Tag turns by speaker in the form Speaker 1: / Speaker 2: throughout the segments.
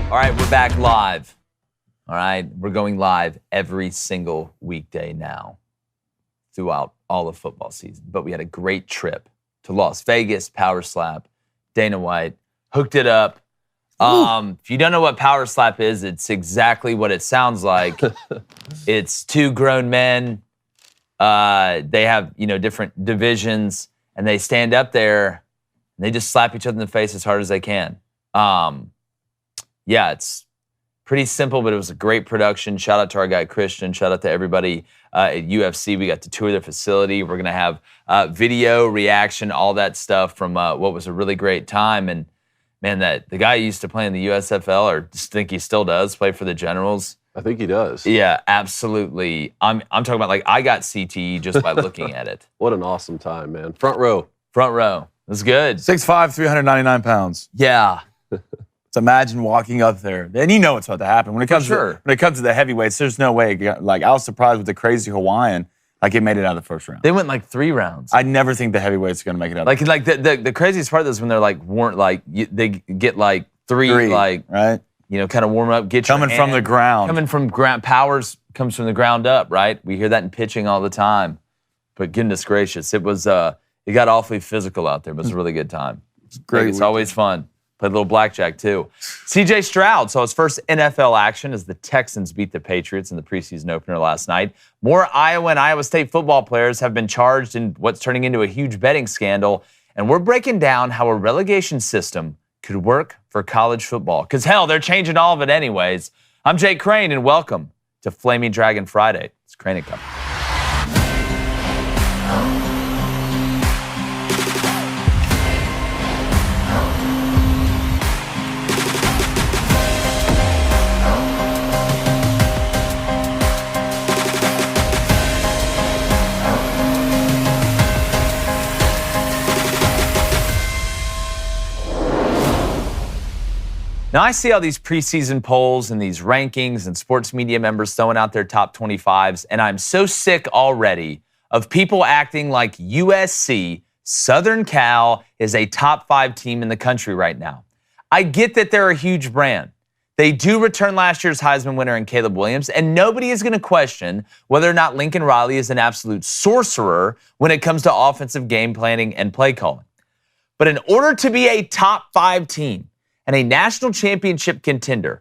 Speaker 1: All right, we're back live. All right, we're going live every single weekday now throughout all of football season. But we had a great trip to Las Vegas, Power Slap. Dana White hooked it up. If you don't know what Power Slap is, it's exactly what it sounds like. It's two grown men. They have, different divisions, and they stand up there and they just slap each other in the face as hard as they can. Yeah, it's pretty simple, but it was a great production. Shout out to our guy Christian. Shout out to everybody at UFC. We got to tour their facility. We're going to have video, reaction, all that stuff from what was a really great time. And man, the guy used to play in the USFL, or just think he still does, play for the Generals.
Speaker 2: I think he does.
Speaker 1: Yeah, absolutely. I'm talking about, like, I got CTE just by looking at it.
Speaker 2: What an awesome time, man. Front row.
Speaker 1: Front row. It was good.
Speaker 3: 6'5", 399 pounds.
Speaker 1: Yeah.
Speaker 3: So imagine walking up there. And you know what's about to happen. When it comes to the heavyweights, there's no way. Like, I was surprised with the crazy Hawaiian. Like, it made it out of the first round.
Speaker 1: They went like 3 rounds.
Speaker 3: I never think the heavyweights are going to make it out.
Speaker 1: Like the craziest part is when they're like, they get like three, like,
Speaker 3: right?
Speaker 1: Kind of warm up, get
Speaker 3: coming from the ground.
Speaker 1: Coming from ground. Powers comes from the ground up, right? We hear that in pitching all the time. But goodness gracious, it got awfully physical out there, but it was a really good time. It's
Speaker 3: great.
Speaker 1: It's always fun. Played a little blackjack, too. C.J. Stroud saw his first NFL action as the Texans beat the Patriots in the preseason opener last night. More Iowa and Iowa State football players have been charged in what's turning into a huge betting scandal, and we're breaking down how a relegation system could work for college football. Because, hell, they're changing all of it anyways. I'm Jake Crain, and welcome to Flaming Dragon Friday. It's Crain and Company. Now, I see all these preseason polls and these rankings and sports media members throwing out their top 25s, and I'm so sick already of people acting like USC, Southern Cal, is a top 5 team in the country right now. I get that they're a huge brand. They do return last year's Heisman winner in Caleb Williams, and nobody is going to question whether or not Lincoln Riley is an absolute sorcerer when it comes to offensive game planning and play calling. But in order to be a top 5 team, and a national championship contender,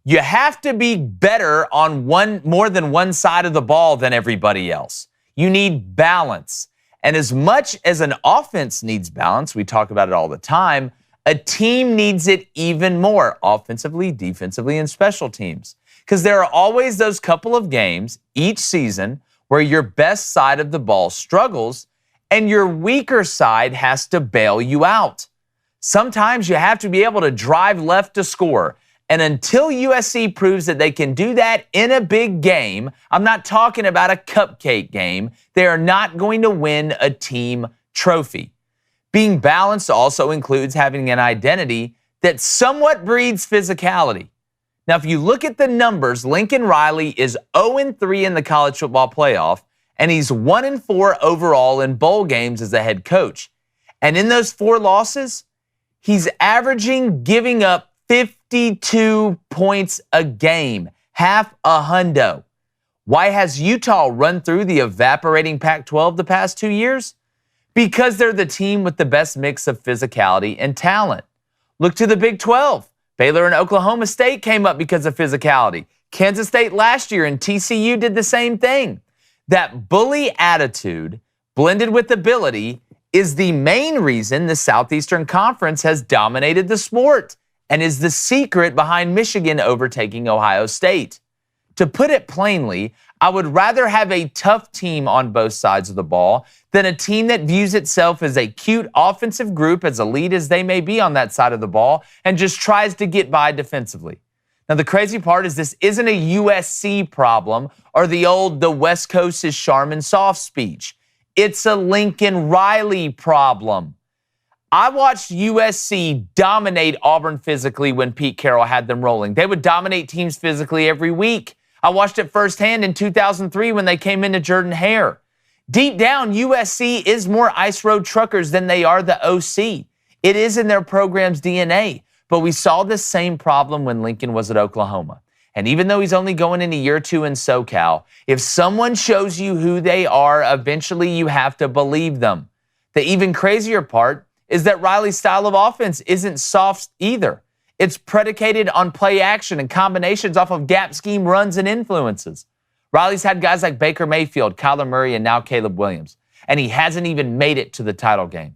Speaker 1: you have to be better on more than one side of the ball than everybody else. You need balance. And as much as an offense needs balance, we talk about it all the time, a team needs it even more, offensively, defensively, and special teams. Because there are always those couple of games each season where your best side of the ball struggles and your weaker side has to bail you out. Sometimes you have to be able to drive left to score. And until USC proves that they can do that in a big game, I'm not talking about a cupcake game, they are not going to win a team trophy. Being balanced also includes having an identity that somewhat breeds physicality. Now, if you look at the numbers, Lincoln Riley is 0-3 in the college football playoff, and he's 1-4 overall in bowl games as a head coach. And in those 4 losses, he's averaging giving up 52 points a game, half a hundo. Why has Utah run through the evaporating Pac-12 the past 2 years? Because they're the team with the best mix of physicality and talent. Look to the Big 12. Baylor and Oklahoma State came up because of physicality. Kansas State last year and TCU did the same thing. That bully attitude blended with ability is the main reason the Southeastern Conference has dominated the sport and is the secret behind Michigan overtaking Ohio State. To put it plainly, I would rather have a tough team on both sides of the ball than a team that views itself as a cute offensive group, as elite as they may be on that side of the ball, and just tries to get by defensively. Now, the crazy part is this isn't a USC problem or the West Coast is Charmin soft speech. It's a Lincoln Riley problem. I watched USC dominate Auburn physically when Pete Carroll had them rolling. They would dominate teams physically every week. I watched it firsthand in 2003 when they came into Jordan-Hare. Deep down, USC is more ice road truckers than they are the OC. It is in their program's DNA. But we saw this same problem when Lincoln was at Oklahoma. And even though he's only going into year 2 in SoCal, if someone shows you who they are, eventually you have to believe them. The even crazier part is that Riley's style of offense isn't soft either. It's predicated on play action and combinations off of gap scheme runs and influences. Riley's had guys like Baker Mayfield, Kyler Murray, and now Caleb Williams. And he hasn't even made it to the title game.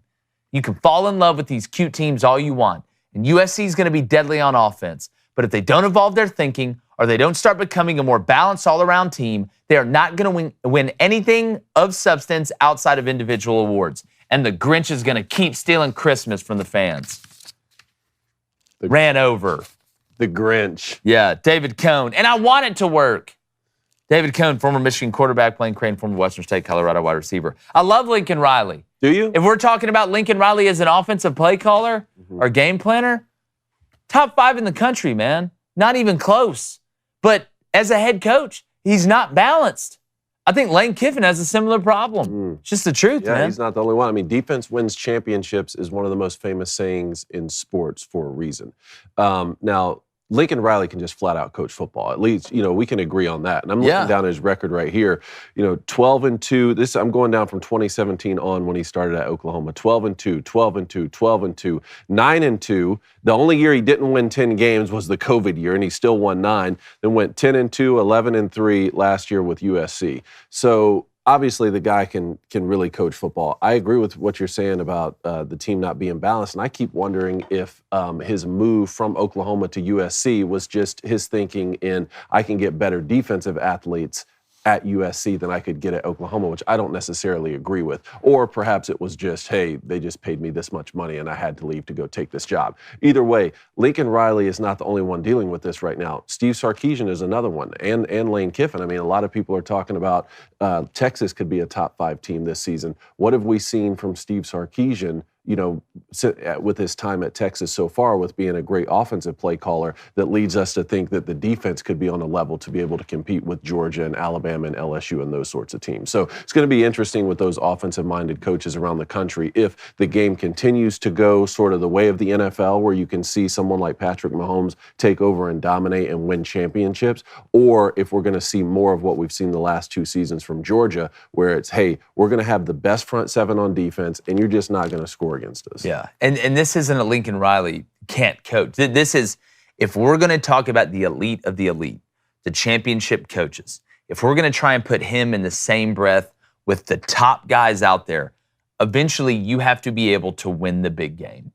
Speaker 1: You can fall in love with these cute teams all you want. And USC is going to be deadly on offense. But if they don't evolve their thinking or they don't start becoming a more balanced all-around team, they are not going to win anything of substance outside of individual awards. And the Grinch is going to keep stealing Christmas from the fans. Ran over.
Speaker 2: The Grinch.
Speaker 1: Yeah, David Cohn. And I want it to work. David Cohn, former Michigan quarterback, playing Crain, former Western State, Colorado wide receiver. I love Lincoln Riley.
Speaker 2: Do you?
Speaker 1: If we're talking about Lincoln Riley as an offensive play caller or game planner, top 5 in the country, man. Not even close. But as a head coach, he's not balanced. I think Lane Kiffin has a similar problem. It's just the truth, man.
Speaker 2: Yeah, he's not the only one. I mean, defense wins championships is one of the most famous sayings in sports for a reason. Now, Lincoln Riley can just flat out coach football. At least, we can agree on that. And I'm looking down at his record right here. 12-2. I'm going down from 2017 on when he started at Oklahoma. 12-2, 12-2, 12-2, 9-2. The only year he didn't win 10 games was the COVID year, and he still won 9. Then went 10-2, 11-3 last year with USC. So obviously, the guy can really coach football. I agree with what you're saying about the team not being balanced, and I keep wondering if his move from Oklahoma to USC was just his thinking in, I can get better defensive athletes at USC than I could get at Oklahoma, which I don't necessarily agree with. Or perhaps it was just, hey, they just paid me this much money and I had to leave to go take this job. Either way, Lincoln Riley is not the only one dealing with this right now. Steve Sarkisian is another one, and Lane Kiffin. I mean, a lot of people are talking about Texas could be a top 5 team this season. What have we seen from Steve Sarkisian, with his time at Texas so far, with being a great offensive play caller, that leads us to think that the defense could be on a level to be able to compete with Georgia and Alabama and LSU and those sorts of teams. So it's going to be interesting with those offensive-minded coaches around the country if the game continues to go sort of the way of the NFL, where you can see someone like Patrick Mahomes take over and dominate and win championships, or if we're going to see more of what we've seen the last 2 seasons from Georgia, where it's, hey, we're going to have the best front 7 on defense, and you're just not going to score against us.
Speaker 1: Yeah, and this isn't a Lincoln Riley can't coach. This is, if we're going to talk about the elite of the elite, the championship coaches, if we're going to try and put him in the same breath with the top guys out there, eventually you have to be able to win the big game.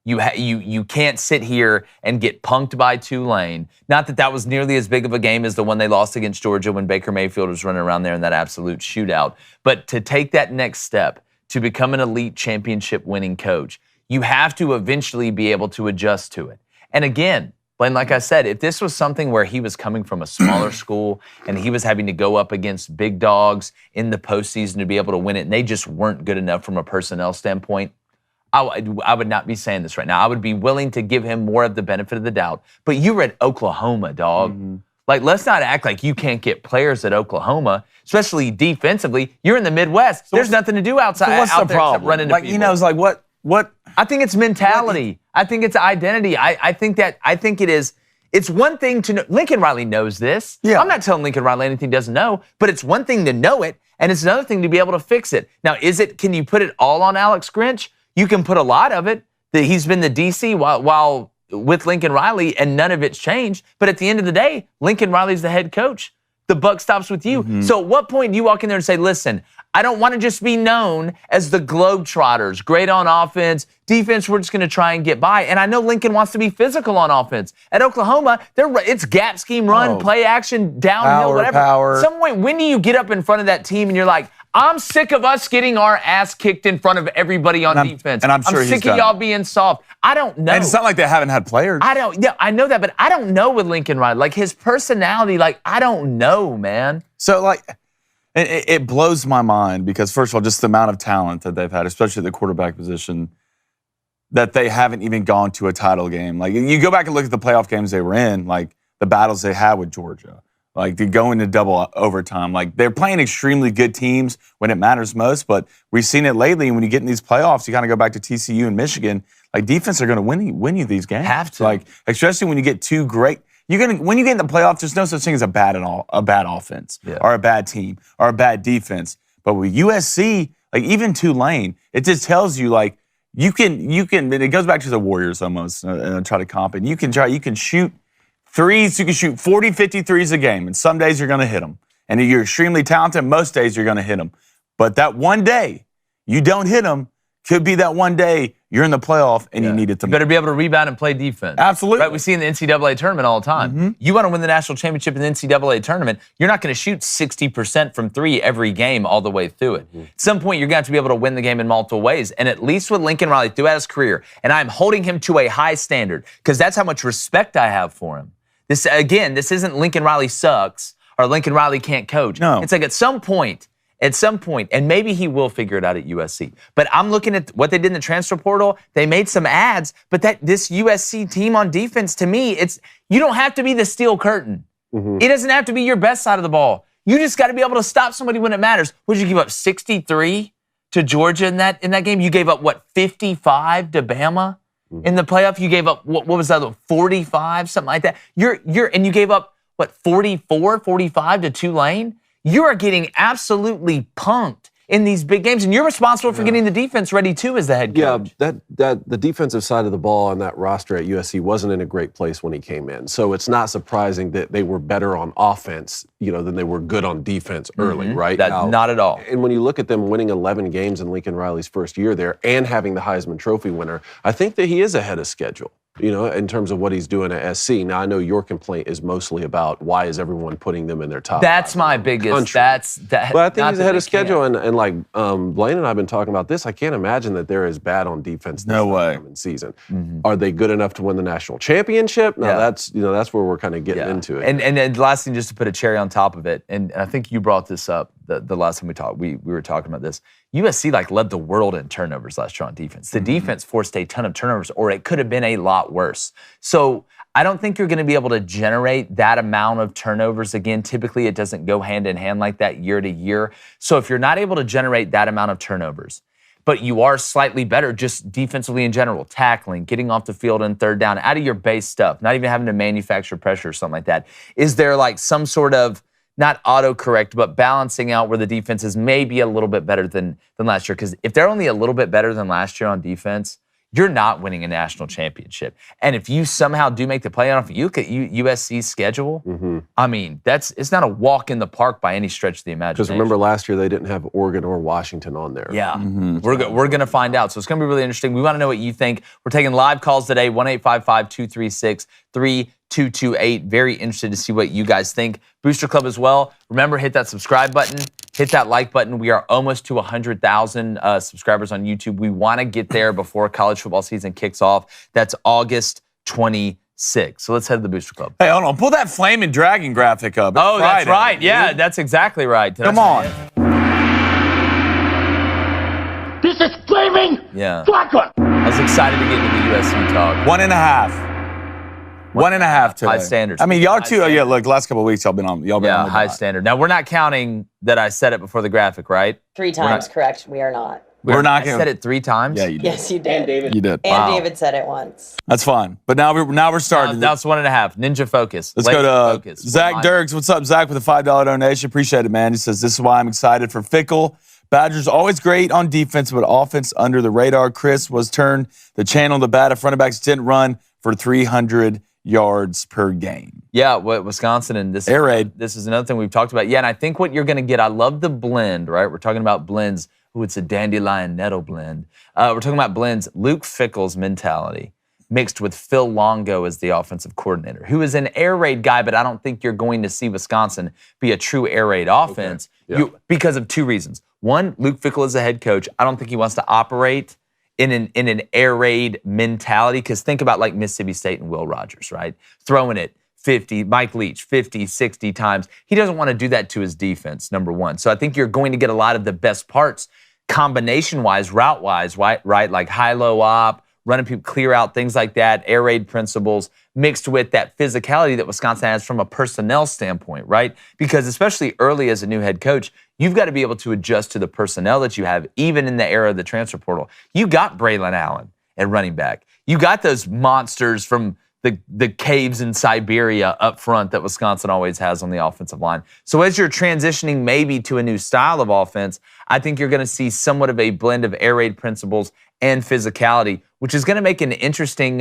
Speaker 1: You can't sit here and get punked by Tulane. Not that that was nearly as big of a game as the one they lost against Georgia when Baker Mayfield was running around there in that absolute shootout. But to take that next step, to become an elite championship winning coach, you have to eventually be able to adjust to it. And again, Blaine, like I said, if this was something where he was coming from a smaller school and he was having to go up against big dogs in the postseason to be able to win it, and they just weren't good enough from a personnel standpoint, I would not be saying this right now. I would be willing to give him more of the benefit of the doubt. But you were at Oklahoma, dog. Mm-hmm. Like, let's not act like you can't get players at Oklahoma, especially defensively. You're in the Midwest. So there's nothing to do outside.
Speaker 3: So what's
Speaker 1: out
Speaker 3: the problem?
Speaker 1: Running
Speaker 3: like,
Speaker 1: people.
Speaker 3: It's like what?
Speaker 1: I think it's mentality. I think it's identity. I think it is. It's one thing to know. Lincoln Riley knows this.
Speaker 3: Yeah.
Speaker 1: I'm not telling Lincoln Riley anything he doesn't know, but it's one thing to know it, and it's another thing to be able to fix it. Now, can you put it all on Alex Grinch? You can put a lot of it. That he's been the DC while with Lincoln Riley, and none of it's changed. But at the end of the day, Lincoln Riley's the head coach. The buck stops with you. Mm-hmm. So at what point do you walk in there and say, listen, I don't want to just be known as the Globetrotters, great on offense, defense, we're just going to try and get by. And I know Lincoln wants to be physical on offense. At Oklahoma, it's gap scheme run, play action, downhill, whatever.
Speaker 3: Power.
Speaker 1: Some point, when do you get up in front of that team and you're like, I'm sick of us getting our ass kicked in front of everybody on defense.
Speaker 3: And I'm sure
Speaker 1: I'm sick of y'all being soft. I don't know.
Speaker 3: And it's not like they haven't had players.
Speaker 1: I know that, but I don't know with Lincoln Riley. Like, his personality, I don't know, man.
Speaker 3: So, it blows my mind because, first of all, just the amount of talent that they've had, especially at the quarterback position, that they haven't even gone to a title game. Like, you go back and look at the playoff games they were in, like the battles they had with Georgia. Like, they go into double overtime. Like, they're playing extremely good teams when it matters most, but we've seen it lately. When you get in these playoffs, you kind of go back to TCU and Michigan. Like defense are going to win you these games.
Speaker 1: Have to.
Speaker 3: Like especially when you get two great. When you get in the playoffs, there's no such thing as a bad offense or a bad team or a bad defense. But with USC, like even Tulane, it just tells you like you can. And it goes back to the Warriors almost. And I try to comp it. You can shoot threes. You can shoot 40, 50 threes a game, and some days you're going to hit them. And you're extremely talented. Most days you're going to hit them. But that one day you don't hit them could be that one day you're in the playoff and you need it to.
Speaker 1: You better be able to rebound and play defense.
Speaker 3: Absolutely.
Speaker 1: Right? We see in the NCAA tournament all the time. Mm-hmm. You want to win the national championship in the NCAA tournament, you're not going to shoot 60% from three every game all the way through it. Mm-hmm. At some point, you're going to have to be able to win the game in multiple ways. And at least with Lincoln Riley throughout his career, and I'm holding him to a high standard because that's how much respect I have for him. This isn't Lincoln Riley sucks or Lincoln Riley can't coach.
Speaker 3: No.
Speaker 1: It's like at some point, and maybe he will figure it out at USC. But I'm looking at what they did in the transfer portal. They made some ads, but this USC team on defense, to me, you don't have to be the steel curtain. Mm-hmm. It doesn't have to be your best side of the ball. You just got to be able to stop somebody when it matters. Would you give up 63 to Georgia in that game? You gave up, 55 to Bama in the playoff? You gave up, what was that, 45, something like that? And you gave up, 44, 45 to Tulane? You are getting absolutely punked in these big games, and you're responsible for getting the defense ready too as the head coach.
Speaker 2: Yeah, that the defensive side of the ball on that roster at USC wasn't in a great place when he came in. So it's not surprising that they were better on offense, than they were good on defense early, right?
Speaker 1: Not at all.
Speaker 2: And when you look at them winning 11 games in Lincoln Riley's first year there and having the Heisman Trophy winner, I think that he is ahead of schedule. In terms of what he's doing at SC. Now, I know your complaint is mostly about why is everyone putting them in their top.
Speaker 1: That's my biggest.
Speaker 2: But I think he's ahead of schedule, and like Blaine and I have been talking about this. I can't imagine that they're as bad on defense.
Speaker 3: No way.
Speaker 2: In season, are they good enough to win the national championship? Now that's where we're kind of getting into it.
Speaker 1: And the last thing, just to put a cherry on top of it, and I think you brought this up the last time we talked. We were talking about this. USC led the world in turnovers last year on defense. The defense forced a ton of turnovers, or it could have been a lot worse. So I don't think you're going to be able to generate that amount of turnovers again. Typically, it doesn't go hand in hand like that year to year. So if you're not able to generate that amount of turnovers, but you are slightly better just defensively in general, tackling, getting off the field on third down, out of your base stuff, not even having to manufacture pressure or something like that, is there some sort of not autocorrect, but balancing out where the defense is maybe a little bit better than last year? Because if they're only a little bit better than last year on defense, you're not winning a national championship. And if you somehow do make the playoff, you look at USC's schedule, I mean, it's not a walk in the park by any stretch of the imagination.
Speaker 2: Because remember last year, they didn't have Oregon or Washington on there.
Speaker 1: Yeah, we're going to find out. So it's going to be really interesting. We want to know what you think. We're taking live calls today, 1-855-236-3228. Very interested to see what you guys think. Booster Club as well. Remember, hit that subscribe button. Hit that like button. We are almost to 100,000 subscribers on YouTube. We want to get there before college football season kicks off. That's August 26th. So let's head to the Booster Club.
Speaker 3: Hey, hold on. Pull that Flaming Dragon graphic up.
Speaker 1: It's Friday. That's right. Yeah, that's exactly right.
Speaker 3: Come on.
Speaker 4: This is Flaming Dragon.
Speaker 1: I was excited to get into the USC talk.
Speaker 3: 1.5. 1.5 today.
Speaker 1: High standards.
Speaker 3: I mean, y'all too. Yeah, look, the last couple of weeks y'all been on.
Speaker 1: Yeah, high standard. Now we're not counting that I said it before the graphic, right?
Speaker 5: 3 times, correct? We are not.
Speaker 3: We're not.
Speaker 1: I said it 3 times.
Speaker 3: Yeah, you did.
Speaker 5: Yes, you did.
Speaker 4: And David.
Speaker 3: You did.
Speaker 5: And David said it once.
Speaker 3: That's fine. But now we're starting.
Speaker 1: Now it's 1.5. Ninja focus.
Speaker 3: Let's go to Zach Dirks. What's up, Zach? With a $5 donation. Appreciate it, man. He says, "This is why I'm excited for Fickle. Badgers always great on defense, but offense under the radar. Chris was turned the channel to bat. Front backs didn't run for 300 yards per game."
Speaker 1: Yeah, Wisconsin and this
Speaker 3: air raid.
Speaker 1: This is another thing we've talked about. Yeah, and I think what you're going to get, I love the blend, right? We're talking about blends. Ooh, it's a dandelion nettle blend. We're talking about blends. Luke Fickell's mentality mixed with Phil Longo as the offensive coordinator, who is an air raid guy, but I don't think you're going to see Wisconsin be a true air raid offense because of 2 reasons. One, Luke Fickell is a head coach. I don't think he wants to operate in an air raid mentality, because think about Mississippi State and Will Rogers, right? Throwing it 50, Mike Leach, 50, 60 times. He doesn't want to do that to his defense, number one. So I think you're going to get a lot of the best parts combination-wise, route-wise, right? Like high-low op, running people clear out, things like that, air raid principles, mixed with that physicality that Wisconsin has from a personnel standpoint, right? Because especially early as a new head coach, you've got to be able to adjust to the personnel that you have, even in the era of the transfer portal. You got Braylon Allen at running back. You got those monsters from the caves in Siberia up front that Wisconsin always has on the offensive line. So as you're transitioning maybe to a new style of offense, I think you're going to see somewhat of a blend of air raid principles and physicality, which is going to make an interesting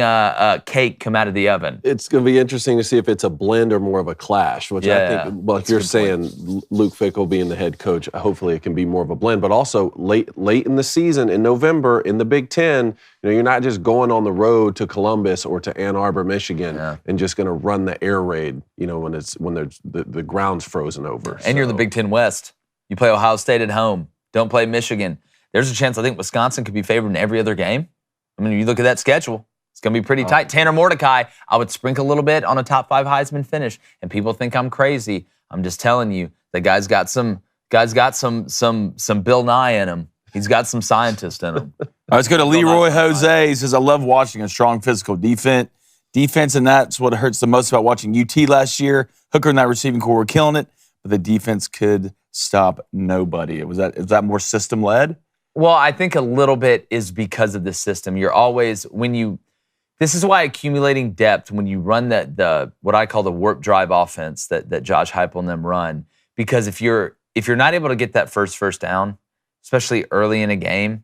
Speaker 1: cake come out of the oven.
Speaker 2: It's going to be interesting to see if it's a blend or more of a clash, which I think, well, if you're saying Luke Fickell being the head coach, hopefully it can be more of a blend. But also late in the season, in November, in the Big Ten, you're not just going on the road to Columbus or to Ann Arbor, Michigan, and just going to run the air raid, when the ground's frozen over.
Speaker 1: And you're in the Big Ten West. You play Ohio State at home. Don't play Michigan. There's a chance I think Wisconsin could be favored in every other game. I mean, you look at that schedule, it's going to be pretty tight. Tanner Mordecai, I would sprinkle a little bit on a top 5 Heisman finish, and people think I'm crazy. I'm just telling you, the guy's got some Bill Nye in him. He's got some scientist in him.
Speaker 3: All right, let's go to Leroy Jose. He says, I love watching a strong physical defense, and that's what hurts the most about watching UT last year. Hooker and that receiving core were killing it, but the defense could stop nobody. Is that more system-led?
Speaker 1: Well, I think a little bit is because of the system. You're always, this is why accumulating depth, when you run the what I call the warp drive offense that Josh Heupel and them run, because if you're not able to get that first down, especially early in a game,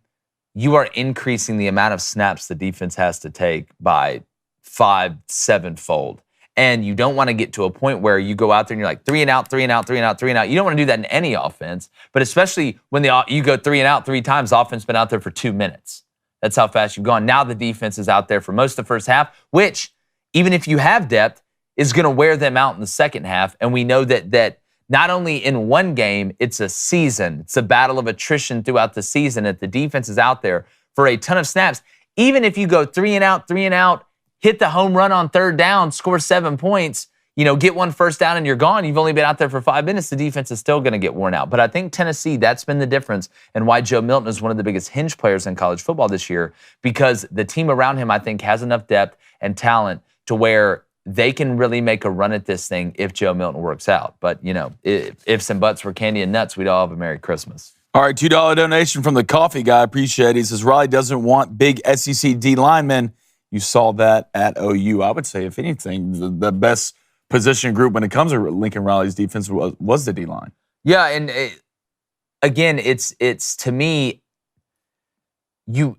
Speaker 1: you are increasing the amount of snaps the defense has to take by 5-7-fold. And you don't want to get to a point where you go out there and you're like 3 and out, 3 and out, 3 and out, 3 and out. You don't want to do that in any offense, but especially when you go 3 and out 3 times, the offense has been out there for 2 minutes. That's how fast you've gone. Now the defense is out there for most of the first half, which, even if you have depth, is going to wear them out in the second half. And we know that not only in one game, it's a season. It's a battle of attrition throughout the season, that the defense is out there for a ton of snaps. Even if you go 3 and out, hit the home run on 3rd down, score 7 points, get 1 first down and you're gone. You've only been out there for 5 minutes. The defense is still going to get worn out. But I think Tennessee, that's been the difference, and why Joe Milton is one of the biggest hinge players in college football this year, because the team around him, I think, has enough depth and talent to where they can really make a run at this thing if Joe Milton works out. But, if ifs and buts were candy and nuts, we'd all have a Merry Christmas.
Speaker 3: All right, $2 donation from the coffee guy. Appreciate it. He says, Riley doesn't want big SEC D linemen. You saw that at OU. I would say, if anything, the best position group when it comes to Lincoln Riley's defense was the D-line.
Speaker 1: Yeah, and again, it's to me,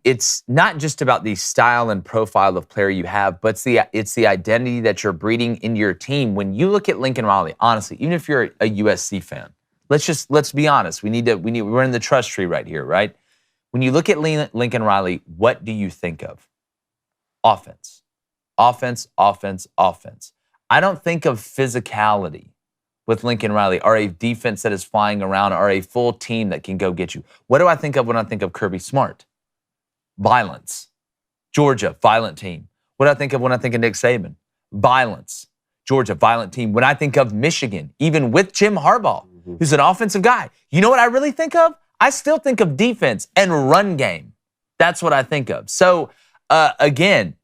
Speaker 1: it's not just about the style and profile of player you have, but it's the identity that you're breeding into your team. When you look at Lincoln Riley, honestly, even if you're a USC fan, let's be honest. We're in the trust tree right here, right? When you look at Lincoln Riley, what do you think of? Offense. I don't think of physicality with Lincoln Riley, or a defense that is flying around, or a full team that can go get you. What do I think of when I think of Kirby Smart? Violence. Georgia, violent team. What do I think of when I think of Nick Saban? Violence. Georgia, violent team. When I think of Michigan, even with Jim Harbaugh, who's an offensive guy, you know what I really think of? I still think of defense and run game. That's what I think of. So, again,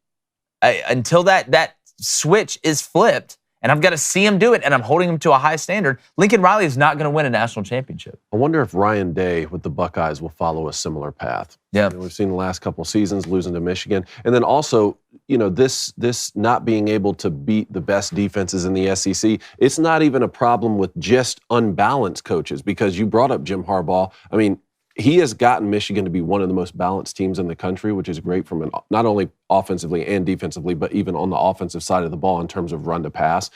Speaker 1: until that switch is flipped, and I've got to see him do it, and I'm holding him to a high standard, Lincoln Riley is not going to win a national championship.
Speaker 2: I wonder if Ryan Day with the Buckeyes will follow a similar path.
Speaker 1: Yeah.
Speaker 2: We've seen the last couple seasons losing to Michigan. And then also, this not being able to beat the best defenses in the SEC, it's not even a problem with just unbalanced coaches, because you brought up Jim Harbaugh. I mean, he has gotten Michigan to be one of the most balanced teams in the country, which is great from not only offensively and defensively, but even on the offensive side of the ball in terms of run to pass.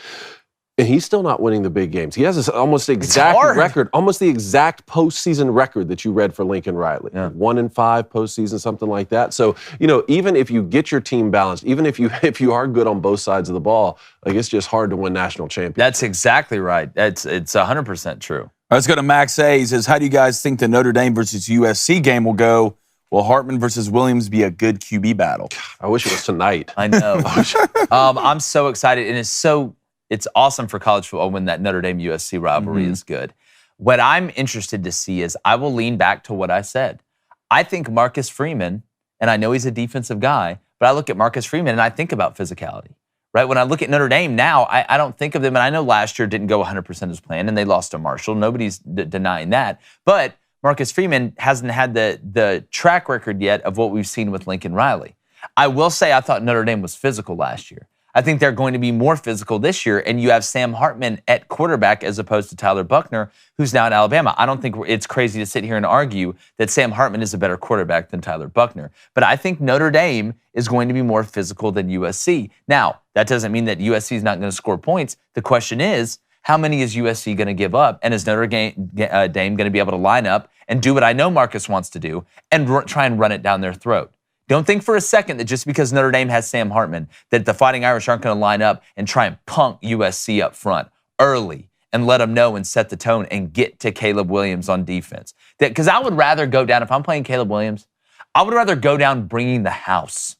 Speaker 2: And he's still not winning the big games. He has this almost exact record, almost the exact postseason record that you read for Lincoln Riley.
Speaker 1: Yeah.
Speaker 2: 1-5 postseason, something like that. So, even if you get your team balanced, even if you are good on both sides of the ball, it's just hard to win national championships.
Speaker 1: That's exactly right. It's 100% true.
Speaker 3: All right, let's go to Max A. He says, how do you guys think the Notre Dame versus USC game will go? Will Hartman versus Williams be a good QB battle?
Speaker 2: I wish it was tonight.
Speaker 1: I know. I'm so excited, and it's awesome for college football when that Notre Dame USC rivalry is good. What I'm interested to see is, I will lean back to what I said. I think Marcus Freeman, and I know he's a defensive guy, but I look at Marcus Freeman and I think about physicality. Right? When I look at Notre Dame now, I don't think of them, and I know last year didn't go 100% as planned, and they lost to Marshall. Nobody's denying that. But Marcus Freeman hasn't had the track record yet of what we've seen with Lincoln Riley. I will say I thought Notre Dame was physical last year. I think they're going to be more physical this year, and you have Sam Hartman at quarterback as opposed to Tyler Buchner, who's now in Alabama. I don't think it's crazy to sit here and argue that Sam Hartman is a better quarterback than Tyler Buchner, but I think Notre Dame is going to be more physical than USC. Now, that doesn't mean that USC is not going to score points. The question is, how many is USC going to give up, and is Notre Dame going to be able to line up and do what I know Marcus wants to do and try and run it down their throat? Don't think for a second that just because Notre Dame has Sam Hartman, that the Fighting Irish aren't going to line up and try and punk USC up front early and let them know and set the tone and get to Caleb Williams on defense. Because I would rather go down, if I'm playing Caleb Williams, I would rather go down bringing the house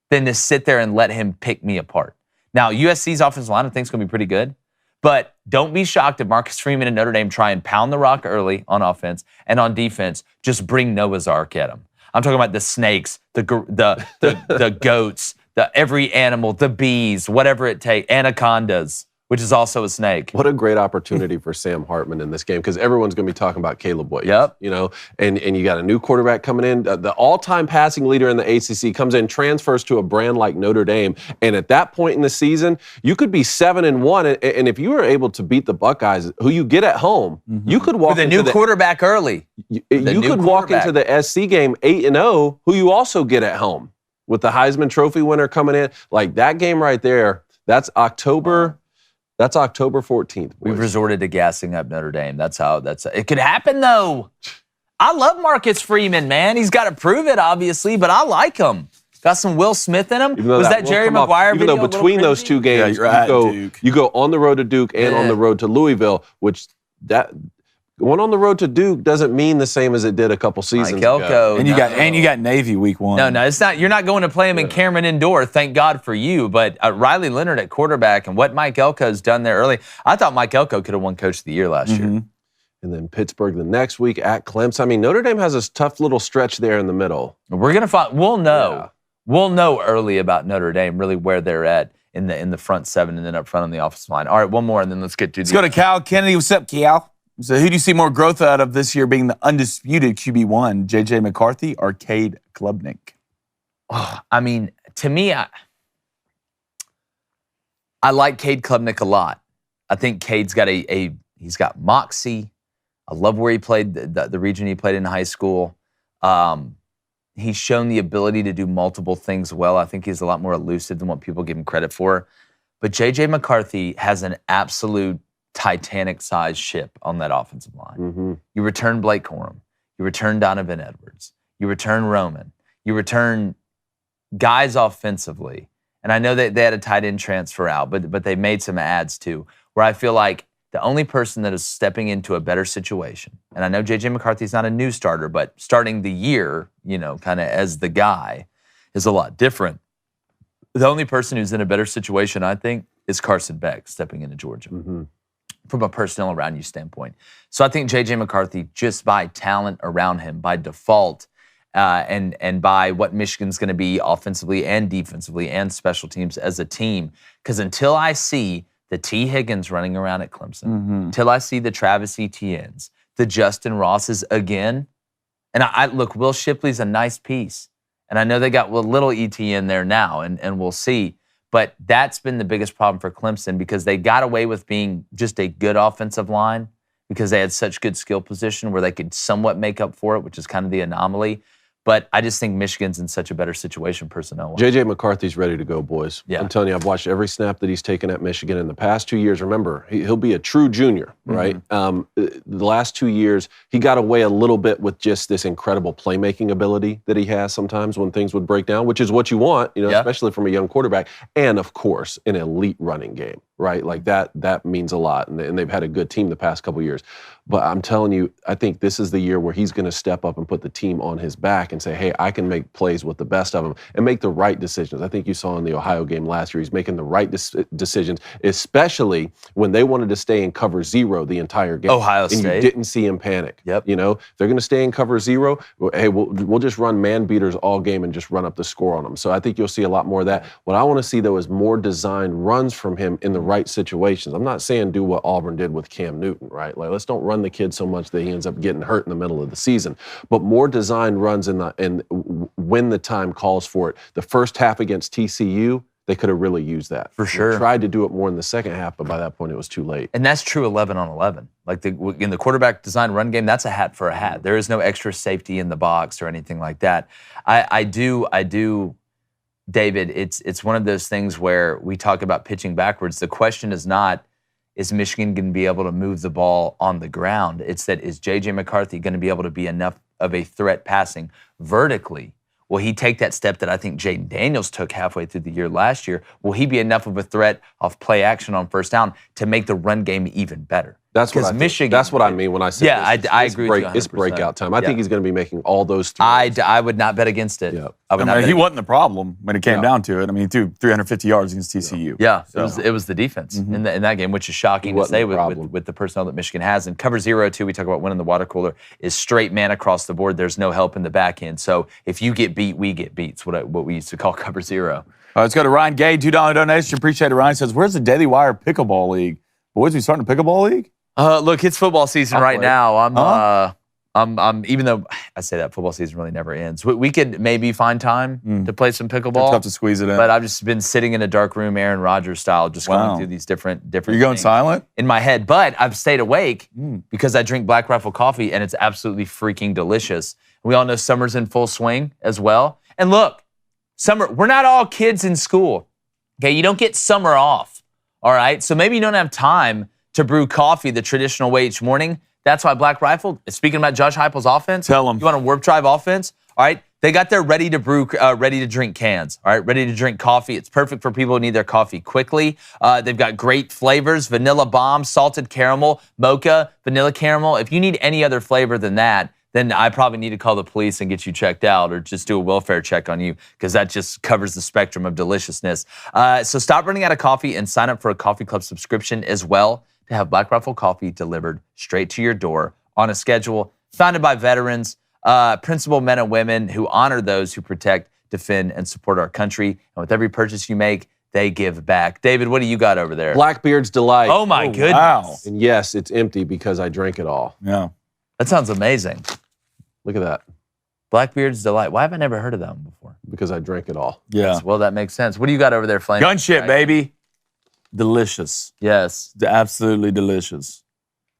Speaker 1: than to sit there and let him pick me apart. Now, USC's offensive line I think is going to be pretty good, but don't be shocked if Marcus Freeman and Notre Dame try and pound the rock early on offense, and on defense, just bring Noah's Ark at them. I'm talking about the snakes, the goats, every animal, the bees, whatever it takes, anacondas, which is also a snake.
Speaker 2: What a great opportunity for Sam Hartman in this game, because everyone's going to be talking about Caleb Williams.
Speaker 1: Yep.
Speaker 2: You know, and you got a new quarterback coming in. The all-time passing leader in the ACC comes in, transfers to a brand like Notre Dame, and at that point in the season, you could be 7-1, and if you were able to beat the Buckeyes, who you get at home, you could walk
Speaker 1: with a new quarterback early.
Speaker 2: You could walk into the SC game 8-0, who you also get at home with the Heisman Trophy winner coming in. Like that game right there, that's October 14th.
Speaker 1: We've resorted to gassing up Notre Dame. It could happen, though. I love Marcus Freeman, man. He's got to prove it, obviously, but I like him. Got some Will Smith in him. Was that Jerry Maguire video?
Speaker 2: Even though between those two games, you go on the road to Duke and on the road to Louisville, which going on the road to Duke doesn't mean the same as it did a couple seasons ago.
Speaker 3: And you got Navy week 1.
Speaker 1: No, it's not. You're not going to play him in Cameron Indoor. Thank God for you. But Riley Leonard at quarterback and what Mike Elko's done there early. I thought Mike Elko could have won Coach of the Year last year.
Speaker 2: And then Pittsburgh the next week at Clemson. I mean, Notre Dame has this tough little stretch there in the middle.
Speaker 1: We're gonna find. We'll know. Yeah. We'll know early about Notre Dame, really where they're at in the front seven and then up front on the offensive line. All right, one more, and then let's get to.
Speaker 3: Let's go to Cal Kennedy. What's up, Cal? So who do you see more growth out of this year being the undisputed QB1, J.J. McCarthy or Cade Klubnik?
Speaker 1: Oh, I mean, to me, I like Cade Klubnik a lot. I think Cade's got he's got moxie. I love where he played, the region he played in high school. He's shown the ability to do multiple things well. I think he's a lot more elusive than what people give him credit for. But J.J. McCarthy has an absolute Titanic-sized ship on that offensive line. You return Blake Corum. You return Donovan Edwards. You return Roman. You return guys offensively. And I know that they had a tight end transfer out, but they made some adds too, where I feel like the only person that is stepping into a better situation, and I know J.J. McCarthy's not a new starter, but starting the year, kind of as the guy, is a lot different. The only person who's in a better situation, I think, is Carson Beck stepping into Georgia. From a personnel around you standpoint. So I think J.J. McCarthy, just by talent around him, by default, and by what Michigan's going to be offensively and defensively and special teams as a team, because until I see the T. Higgins running around at Clemson, until I see the Travis Etiennes, the Justin Rosses again, and I look, Will Shipley's a nice piece, and I know they got a little Etienne there now, and we'll see. But that's been the biggest problem for Clemson because they got away with being just a good offensive line because they had such good skill position where they could somewhat make up for it, which is kind of the anomaly. But I just think Michigan's in such a better situation personnel-wise.
Speaker 2: J.J. McCarthy's ready to go, boys.
Speaker 1: Yeah.
Speaker 2: I'm telling you, I've watched every snap that he's taken at Michigan in the past 2 years. Remember, he'll be a true junior, right? The last 2 years, he got away a little bit with just this incredible playmaking ability that he has sometimes when things would break down, which is what you want, especially from a young quarterback. And, of course, an elite running game, right? Like that means a lot. And they've had a good team the past couple years. But I'm telling you, I think this is the year where he's going to step up and put the team on his back and say, hey, I can make plays with the best of them and make the right decisions. I think you saw in the Ohio game last year, he's making the right decisions, especially when they wanted to stay in cover 0 the entire game.
Speaker 1: Ohio State.
Speaker 2: And you didn't see him panic.
Speaker 1: Yep.
Speaker 2: They're going to stay in cover 0. Hey, we'll just run man beaters all game and just run up the score on them. So I think you'll see a lot more of that. What I want to see, though, is more designed runs from him in the right situations. I'm not saying do what Auburn did with Cam Newton, right? Like, let's don't run the kid so much that he ends up getting hurt in the middle of the season. But more designed runs and when the time calls for it. The first half against TCU, they could have really used that.
Speaker 1: For sure.
Speaker 2: They tried to do it more in the second half, but by that point, it was too late.
Speaker 1: And that's true 11 on 11. Like in the quarterback design run game, that's a hat for a hat. There is no extra safety in the box or anything like that. I do, David, it's one of those things where we talk about pitching backwards. The question is not, is Michigan going to be able to move the ball on the ground? It's that, is J.J. McCarthy going to be able to be enough of a threat passing vertically? Will he take that step that I think Jaden Daniels took halfway through the year last year? Will he be enough of a threat off play action on first down to make the run game even better?
Speaker 2: That's what
Speaker 1: Michigan.
Speaker 2: That's what I mean when I say
Speaker 1: I agree with you 100%.
Speaker 2: It's breakout time. I think he's going to be making all those throws.
Speaker 1: I would not bet against it.
Speaker 2: Yeah.
Speaker 3: He wasn't the problem when it came down to it. I mean, he threw 350 yards against TCU.
Speaker 1: Yeah, so. it was the defense in that game, which is shocking to say with the personnel that Michigan has. And cover 0, too, we talk about winning the water cooler, is straight man across the board. There's no help in the back end. So if you get beat, we get beat. It's what we used to call cover 0.
Speaker 3: Let's go to Ryan Gay, $2 donation. Appreciate it. Ryan says, where's the Daily Wire Pickleball League? Boys, we starting a pickleball league?
Speaker 1: Look, it's football season right now. I'm even though I say that football season really never ends. We could maybe find time to play some pickleball.
Speaker 3: It's tough to squeeze it in.
Speaker 1: But I've just been sitting in a dark room, Aaron Rodgers style, just going through these different
Speaker 3: Are you going
Speaker 1: things
Speaker 3: silent?
Speaker 1: in my head. But I've stayed awake because I drink Black Rifle coffee, and it's absolutely freaking delicious. We all know summer's in full swing as well. And look, summer, we're not all kids in school. Okay, you don't get summer off. All right, so maybe you don't have time to brew coffee the traditional way each morning. That's why Black Rifle, speaking about Josh Heupel's offense,
Speaker 3: tell him.
Speaker 1: You want a warp drive offense? All right, they got their ready to brew, ready to drink cans. All right, ready to drink coffee. It's perfect for people who need their coffee quickly. They've got great flavors: vanilla bomb, salted caramel, mocha, vanilla caramel. If you need any other flavor than that, then I probably need to call the police and get you checked out, or just do a welfare check on you, because that just covers the spectrum of deliciousness. So stop running out of coffee and sign up for a coffee club subscription as well to have Black Rifle coffee delivered straight to your door on a schedule, founded by veterans, principled men and women who honor those who protect, defend, and support our country. And with every purchase you make, they give back. David, what do you got over there?
Speaker 2: Blackbeard's Delight.
Speaker 1: Oh, my goodness.
Speaker 3: Wow.
Speaker 2: And yes, it's empty because I drank it all.
Speaker 3: Yeah.
Speaker 1: That sounds amazing.
Speaker 2: Look at that.
Speaker 1: Blackbeard's Delight. Why have I never heard of that one before?
Speaker 2: Because I drank it all.
Speaker 3: Yeah.
Speaker 1: Well, that makes sense. What do you got over there, Flame?
Speaker 3: Gunship, baby. Delicious.
Speaker 1: Yes.
Speaker 3: Absolutely delicious.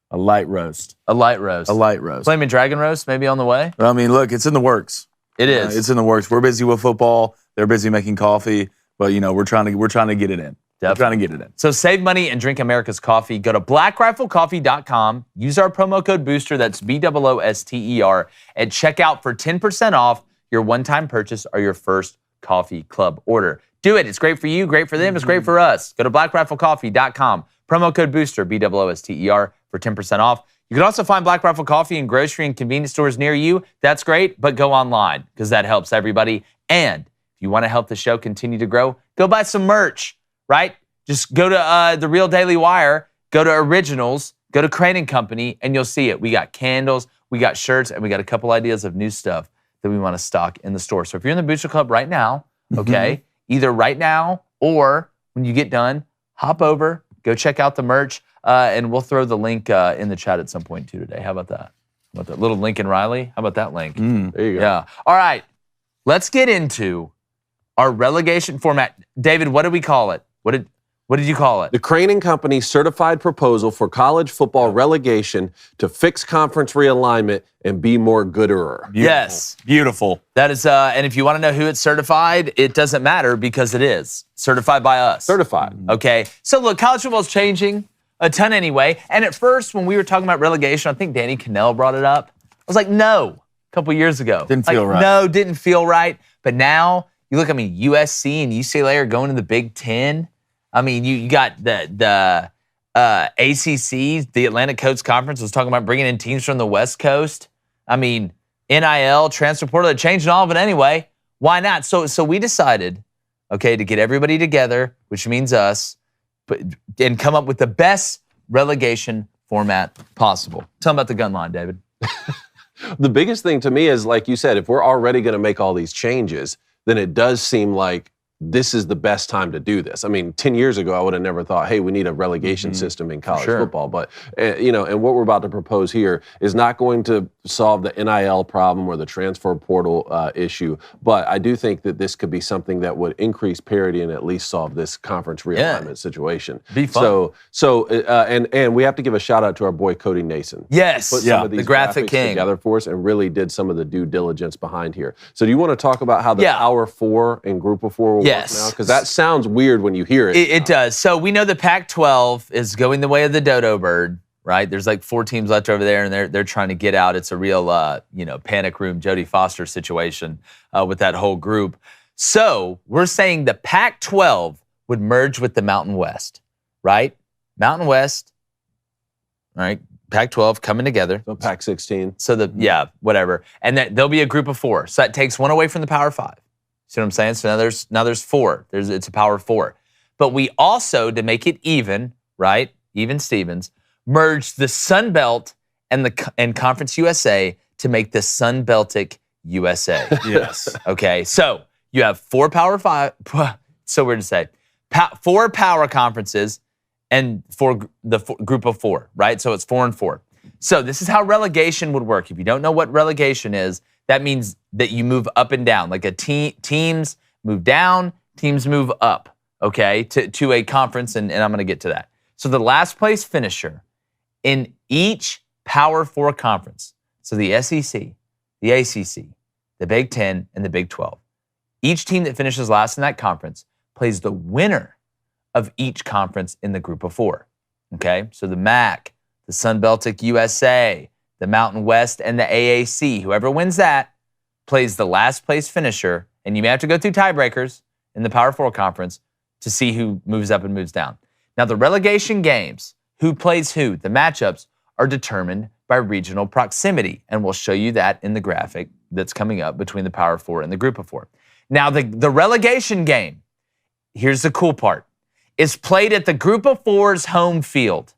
Speaker 3: A light roast.
Speaker 1: A light roast.
Speaker 3: A light roast.
Speaker 1: Flaming Dragon roast maybe on the way?
Speaker 3: I mean, look, it's in the works.
Speaker 1: It is.
Speaker 3: It's in the works. We're busy with football. They're busy making coffee. But, we're trying to get it in.
Speaker 1: Definitely.
Speaker 3: We're trying to get it in.
Speaker 1: So save money and drink America's coffee. Go to blackriflecoffee.com. Use our promo code BOOSTER, that's BOOSTER, at checkout for 10% off your one-time purchase or your first coffee club order. Do it. It's great for you, great for them, it's great for us. Go to blackriflecoffee.com. Promo code BOOSTER, BOOSTER, for 10% off. You can also find Black Rifle Coffee in grocery and convenience stores near you. That's great, but go online because that helps everybody. And if you want to help the show continue to grow, go buy some merch, right? Just go to The Real Daily Wire, go to Originals, go to Crain and Company, and you'll see it. We got candles, we got shirts, and we got a couple ideas of new stuff that we want to stock in the store. So if you're in the Booster Club right now, okay, either right now or when you get done, hop over, go check out the merch, and we'll throw the link in the chat at some point too today. How about that? How about that little Lincoln Riley? How about that link?
Speaker 2: There you go.
Speaker 1: Yeah. All right. Let's get into our relegation format. David, what did we call it? What did you call it?
Speaker 2: The Crain and Company certified proposal for college football relegation to fix conference realignment and be more gooder.
Speaker 1: Yes.
Speaker 3: Beautiful.
Speaker 1: That is, and if you want to know who it's certified, it doesn't matter because it is certified by us.
Speaker 2: Certified.
Speaker 1: Okay. So look, college football is changing a ton anyway. And at first, when we were talking about relegation, I think Danny Cannell brought it up. I was like, no, a couple years ago.
Speaker 3: Didn't feel right.
Speaker 1: No, didn't feel right. But now, you look, USC and UCLA are going to the Big Ten. You got the ACC, the Atlantic Coast Conference, was talking about bringing in teams from the West Coast. NIL, transfer portal, they're changing all of it anyway. Why not? So we decided, okay, to get everybody together, which means us, and come up with the best relegation format possible. Tell them about the gun line, David.
Speaker 2: The biggest thing to me is, like you said, if we're already going to make all these changes, then it does seem like this is the best time to do this. I mean, 10 years ago, I would have never thought, hey, we need a relegation system in college football. But, and what we're about to propose here is not going to solve the NIL problem or the transfer portal issue. But I do think that this could be something that would increase parity and at least solve this conference realignment situation.
Speaker 1: Be fun.
Speaker 2: And we have to give a shout out to our boy Cody Nason.
Speaker 1: Yes,
Speaker 2: Put some of these
Speaker 1: the graphic
Speaker 2: graphics
Speaker 1: king
Speaker 2: together for us and really did some of the due diligence behind here. So do you want to talk about how the Power Four and Group of Four will work now? Because that sounds weird when you hear it.
Speaker 1: It does. So we know the Pac-12 is going the way of the dodo bird, right? There's like 4 teams left over there, and they're trying to get out. It's a real, panic room, Jodie Foster situation with that whole group. So we're saying the Pac-12 would merge with the Mountain West, right? Mountain West, all right? Pac-12 coming together.
Speaker 2: So Pac-16.
Speaker 1: So whatever. And then there'll be a group of 4. So that takes one away from the Power 5. See what I'm saying? So now there's 4. It's a Power 4. But we also, to make it even, right? Even Stevens, merged the Sun Belt and Conference USA to make the Sun Beltic USA.
Speaker 3: Yes.
Speaker 1: Okay. So you have 4 Power 5. So weird to say. 4 power conferences and group of 4, right? So it's 4 and 4. So this is how relegation would work. If you don't know what relegation is, that means that you move up and down. Like teams move down, teams move up, okay, to a conference, and I'm going to get to that. So the last place finisher in each Power 4 conference, so the SEC, the ACC, the Big 10, and the Big 12, each team that finishes last in that conference plays the winner of each conference in the group of 4, okay? So the MAC, the Sun Beltic USA, the Mountain West, and the AAC. Whoever wins that plays the last place finisher, and you may have to go through tiebreakers in the Power 4 conference to see who moves up and moves down. Now, the relegation games, who plays who, the matchups, are determined by regional proximity, and we'll show you that in the graphic that's coming up between the Power 4 and the Group of 4. Now, the relegation game, here's the cool part, is played at the Group of 4's home field.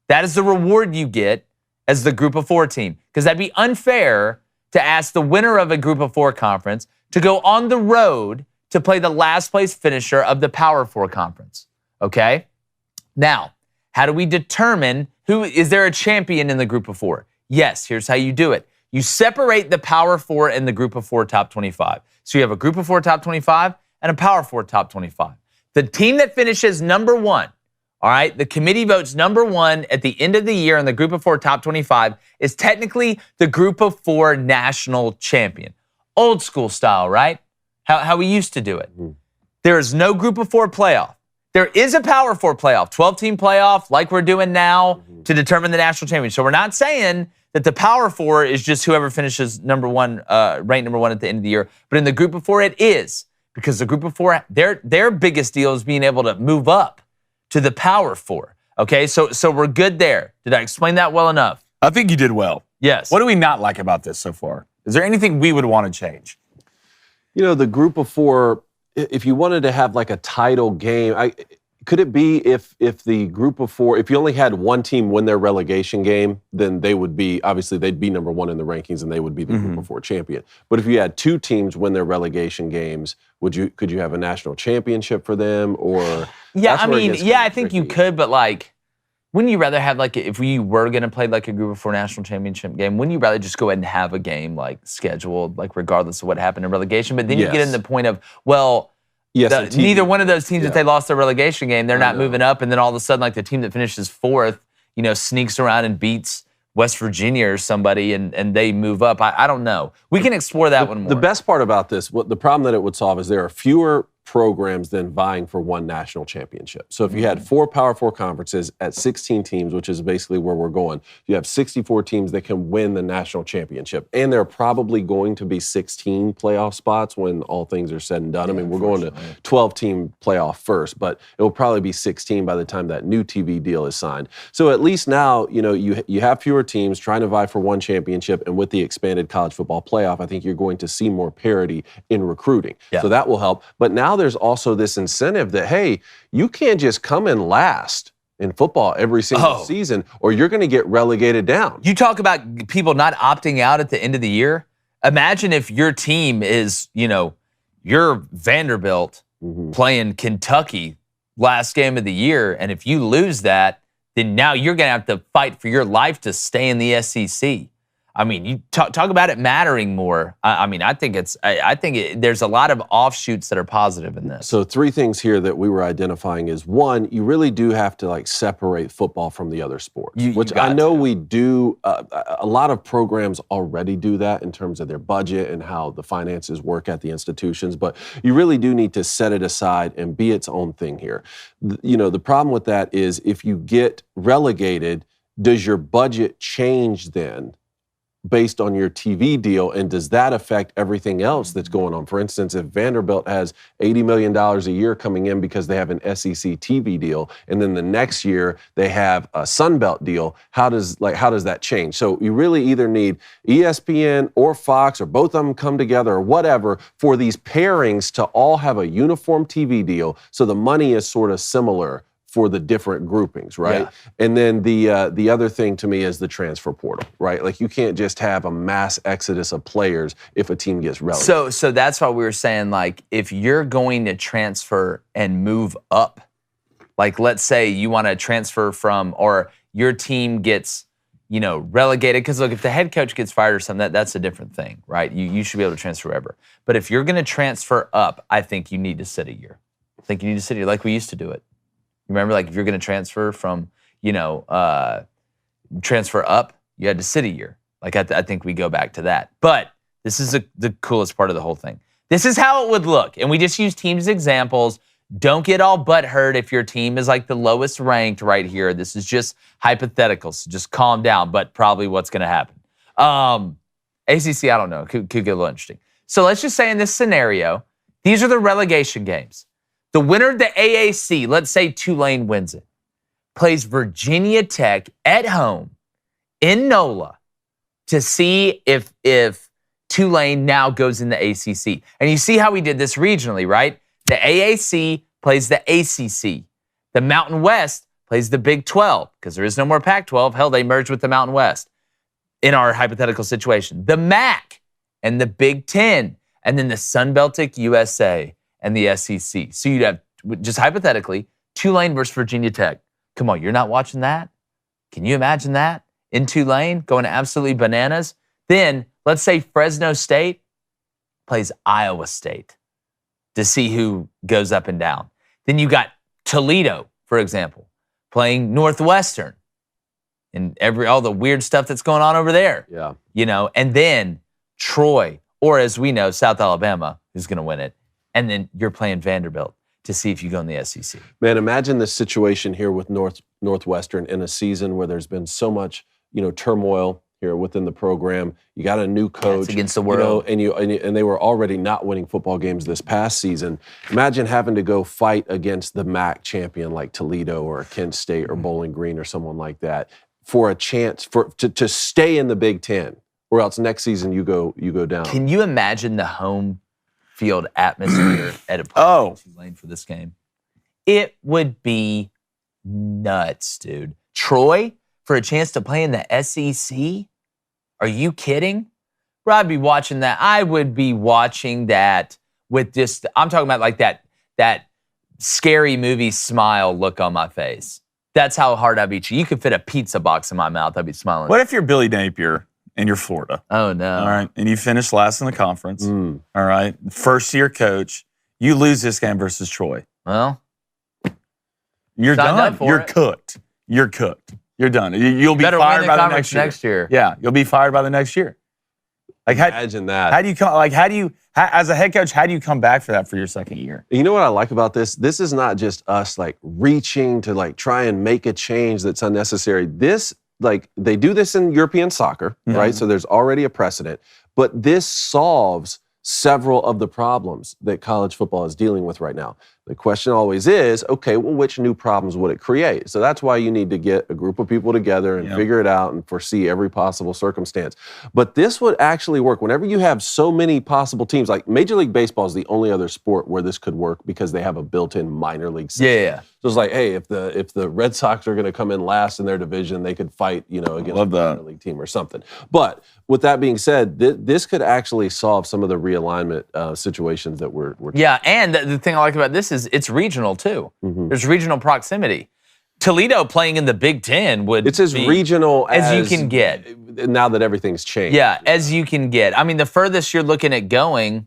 Speaker 1: That is the reward you get as the Group of 4 team, because that'd be unfair to ask the winner of a Group of 4 conference to go on the road to play the last place finisher of the Power 4 conference, okay? Now, how do we determine is there a champion in the Group of 4? Yes, here's how you do it. You separate the Power 4 and the Group of 4 top 25. So you have a Group of 4 top 25 and a Power 4 top 25. The team that finishes number 1, all right, the committee votes number 1 at the end of the year in the Group of 4 top 25 is technically the Group of 4 national champion. Old school style, right? How we used to do it. There is no Group of 4 playoff. There is a Power 4 playoff, 12-team playoff like we're doing now to determine the national champion. So we're not saying that the Power 4 is just whoever finishes number 1, ranked number 1 at the end of the year. But in the Group of 4, it is. Because the Group of 4, their biggest deal is being able to move up to the Power 4. Okay, so we're good there. Did I explain that well enough?
Speaker 3: I think you did well.
Speaker 1: Yes.
Speaker 3: What do we not like about this so far? Is there anything we would want to change?
Speaker 2: You know, the Group of 4, if you wanted to have like a title game, could it be if the Group of 4, if you only had one team win their relegation game, then they would be, obviously they'd be number 1 in the rankings and they would be the Group of 4 champion. But if you had 2 teams win their relegation games, could you have a national championship for them? Or
Speaker 1: yeah, I mean, yeah, I think you could, but like, wouldn't you rather have like, if we were going to play like a Group of 4 national championship game, wouldn't you rather just go ahead and have a game like scheduled, like regardless of what happened in relegation? But then you get in the point of, well, neither one of those teams, if they lost their relegation game, they're not moving up, and then all of a sudden, like the team that finishes 4th, sneaks around and beats West Virginia or somebody, and they move up. I don't know. We can explore that one more.
Speaker 2: The best part about this, the problem that it would solve is there are fewer programs than vying for one national championship. So if you had 4 Power 4 conferences at 16 teams, which is basically where we're going, you have 64 teams that can win the national championship. And there are probably going to be 16 playoff spots when all things are said and done. I mean, we're going to 12-team playoff first, but it will probably be 16 by the time that new TV deal is signed. So at least now, you have fewer teams trying to vie for one championship, and with the expanded college football playoff, I think you're going to see more parity in recruiting. Yeah. So that will help. But now there's also this incentive that, hey, you can't just come in last in football every single season, or you're going to get relegated down.
Speaker 1: You talk about people not opting out at the end of the year. Imagine if your team is, you're Vanderbilt playing Kentucky last game of the year. And if you lose that, then now you're going to have to fight for your life to stay in the SEC. I mean, you talk about it mattering more. I think there's a lot of offshoots that are positive in this.
Speaker 2: So 3 things here that we were identifying is, one, you really do have to like separate football from the other sports, which I know we do. A lot of programs already do that in terms of their budget and how the finances work at the institutions, but you really do need to set it aside and be its own thing here. The problem with that is if you get relegated, does your budget change then based on your TV deal, and does that affect everything else that's going on? For instance, if Vanderbilt has $80 million a year coming in because they have an SEC TV deal, and then the next year they have a Sun Belt deal, how does that change? So you really either need ESPN or Fox or both of them come together or whatever for these pairings to all have a uniform TV deal so the money is sort of similar for the different groupings, right? Yeah. And then the other thing to me is the transfer portal, right? Like you can't just have a mass exodus of players if a team gets relegated.
Speaker 1: So that's why we were saying, like, if you're going to transfer and move up, like let's say you want to transfer from, or your team gets, relegated, because look, if the head coach gets fired or something, that's a different thing, right? You should be able to transfer wherever. But if you're going to transfer up, I think you need to sit a year. I think you need to sit a year like we used to do it. Remember, like if you're going to transfer from, transfer up, you had to sit a year. Like I think we go back to that. But this is the coolest part of the whole thing. This is how it would look. And we just use teams as examples. Don't get all butthurt if your team is like the lowest ranked right here. This is just hypothetical, so just calm down, but probably what's going to happen. ACC, I don't know. Could get a little interesting. So let's just say in this scenario, these are the relegation games. The winner of the AAC, let's say Tulane wins it, plays Virginia Tech at home in NOLA to see if Tulane now goes in the ACC. And you see how we did this regionally, right? The AAC plays the ACC. The Mountain West plays the Big 12 because there is no more Pac-12. Hell, they merged with the Mountain West in our hypothetical situation. The MAC and the Big 10, and then the Sun Celtic USA and the SEC. So you'd have, just hypothetically, Tulane versus Virginia Tech. Come on, you're not watching that? Can you imagine that? In Tulane, going absolutely bananas? Then, let's say Fresno State plays Iowa State to see who goes up and down. Then you got Toledo, for example, playing Northwestern and all the weird stuff that's going on over there.
Speaker 2: Yeah.
Speaker 1: And then Troy, or as we know, South Alabama, who's going to win it. And then you're playing Vanderbilt to see if you go in the SEC.
Speaker 2: Man, imagine the situation here with Northwestern in a season where there's been so much, turmoil here within the program. You got a new coach.
Speaker 1: It's against the world.
Speaker 2: And they were already not winning football games this past season. Imagine having to go fight against the MAC champion like Toledo or Kent State or Bowling Green or someone like that for a chance to stay in the Big Ten, or else next season you go down.
Speaker 1: Can you imagine the home field atmosphere at a place Tulane for this game? It would be nuts, dude. Troy for a chance to play in the SEC? Are you kidding? Bro, I'd be watching that. I would be watching that with just, I'm talking about like that scary movie smile look on my face. That's how hard I'd be. You could fit a pizza box in my mouth. I'd be smiling.
Speaker 3: What if you're Billy Napier and you're Florida?
Speaker 1: Oh, no.
Speaker 3: All right. And you finish last in the conference. All right. First-year coach. You lose this game versus Troy.
Speaker 1: Well,
Speaker 3: you're done. You're cooked. You're cooked. You're done. You'll be fired by the next year. Yeah, you'll be fired by the next year. Like,
Speaker 2: imagine that.
Speaker 3: How do you come? Like, as a head coach, how do you come back for that for your second year?
Speaker 2: You know what I like about this? This is not just us like reaching to like try and make a change that's unnecessary. This, like, they do this in European soccer, right? So there's already a precedent. But this solves several of the problems that college football is dealing with right now. The question always is, okay, well, which new problems would it create? So that's why you need to get a group of people together and figure it out and foresee every possible circumstance. But this would actually work whenever you have so many possible teams. Like Major League Baseball is the only other sport where this could work because they have a built-in minor league system.
Speaker 1: Yeah.
Speaker 2: So it's like, hey, if the Red Sox are going to come in last in their division, they could fight, against a minor league team or something. But with that being said, this could actually solve some of the realignment situations that we're
Speaker 1: Yeah, and the thing I like about this is it's regional too.
Speaker 2: Mm-hmm.
Speaker 1: There's regional proximity. Toledo playing in the Big Ten would
Speaker 2: It's as
Speaker 1: be
Speaker 2: regional
Speaker 1: as you can get.
Speaker 2: Now that everything's changed.
Speaker 1: Yeah, as you can get. I mean, the furthest you're looking at going,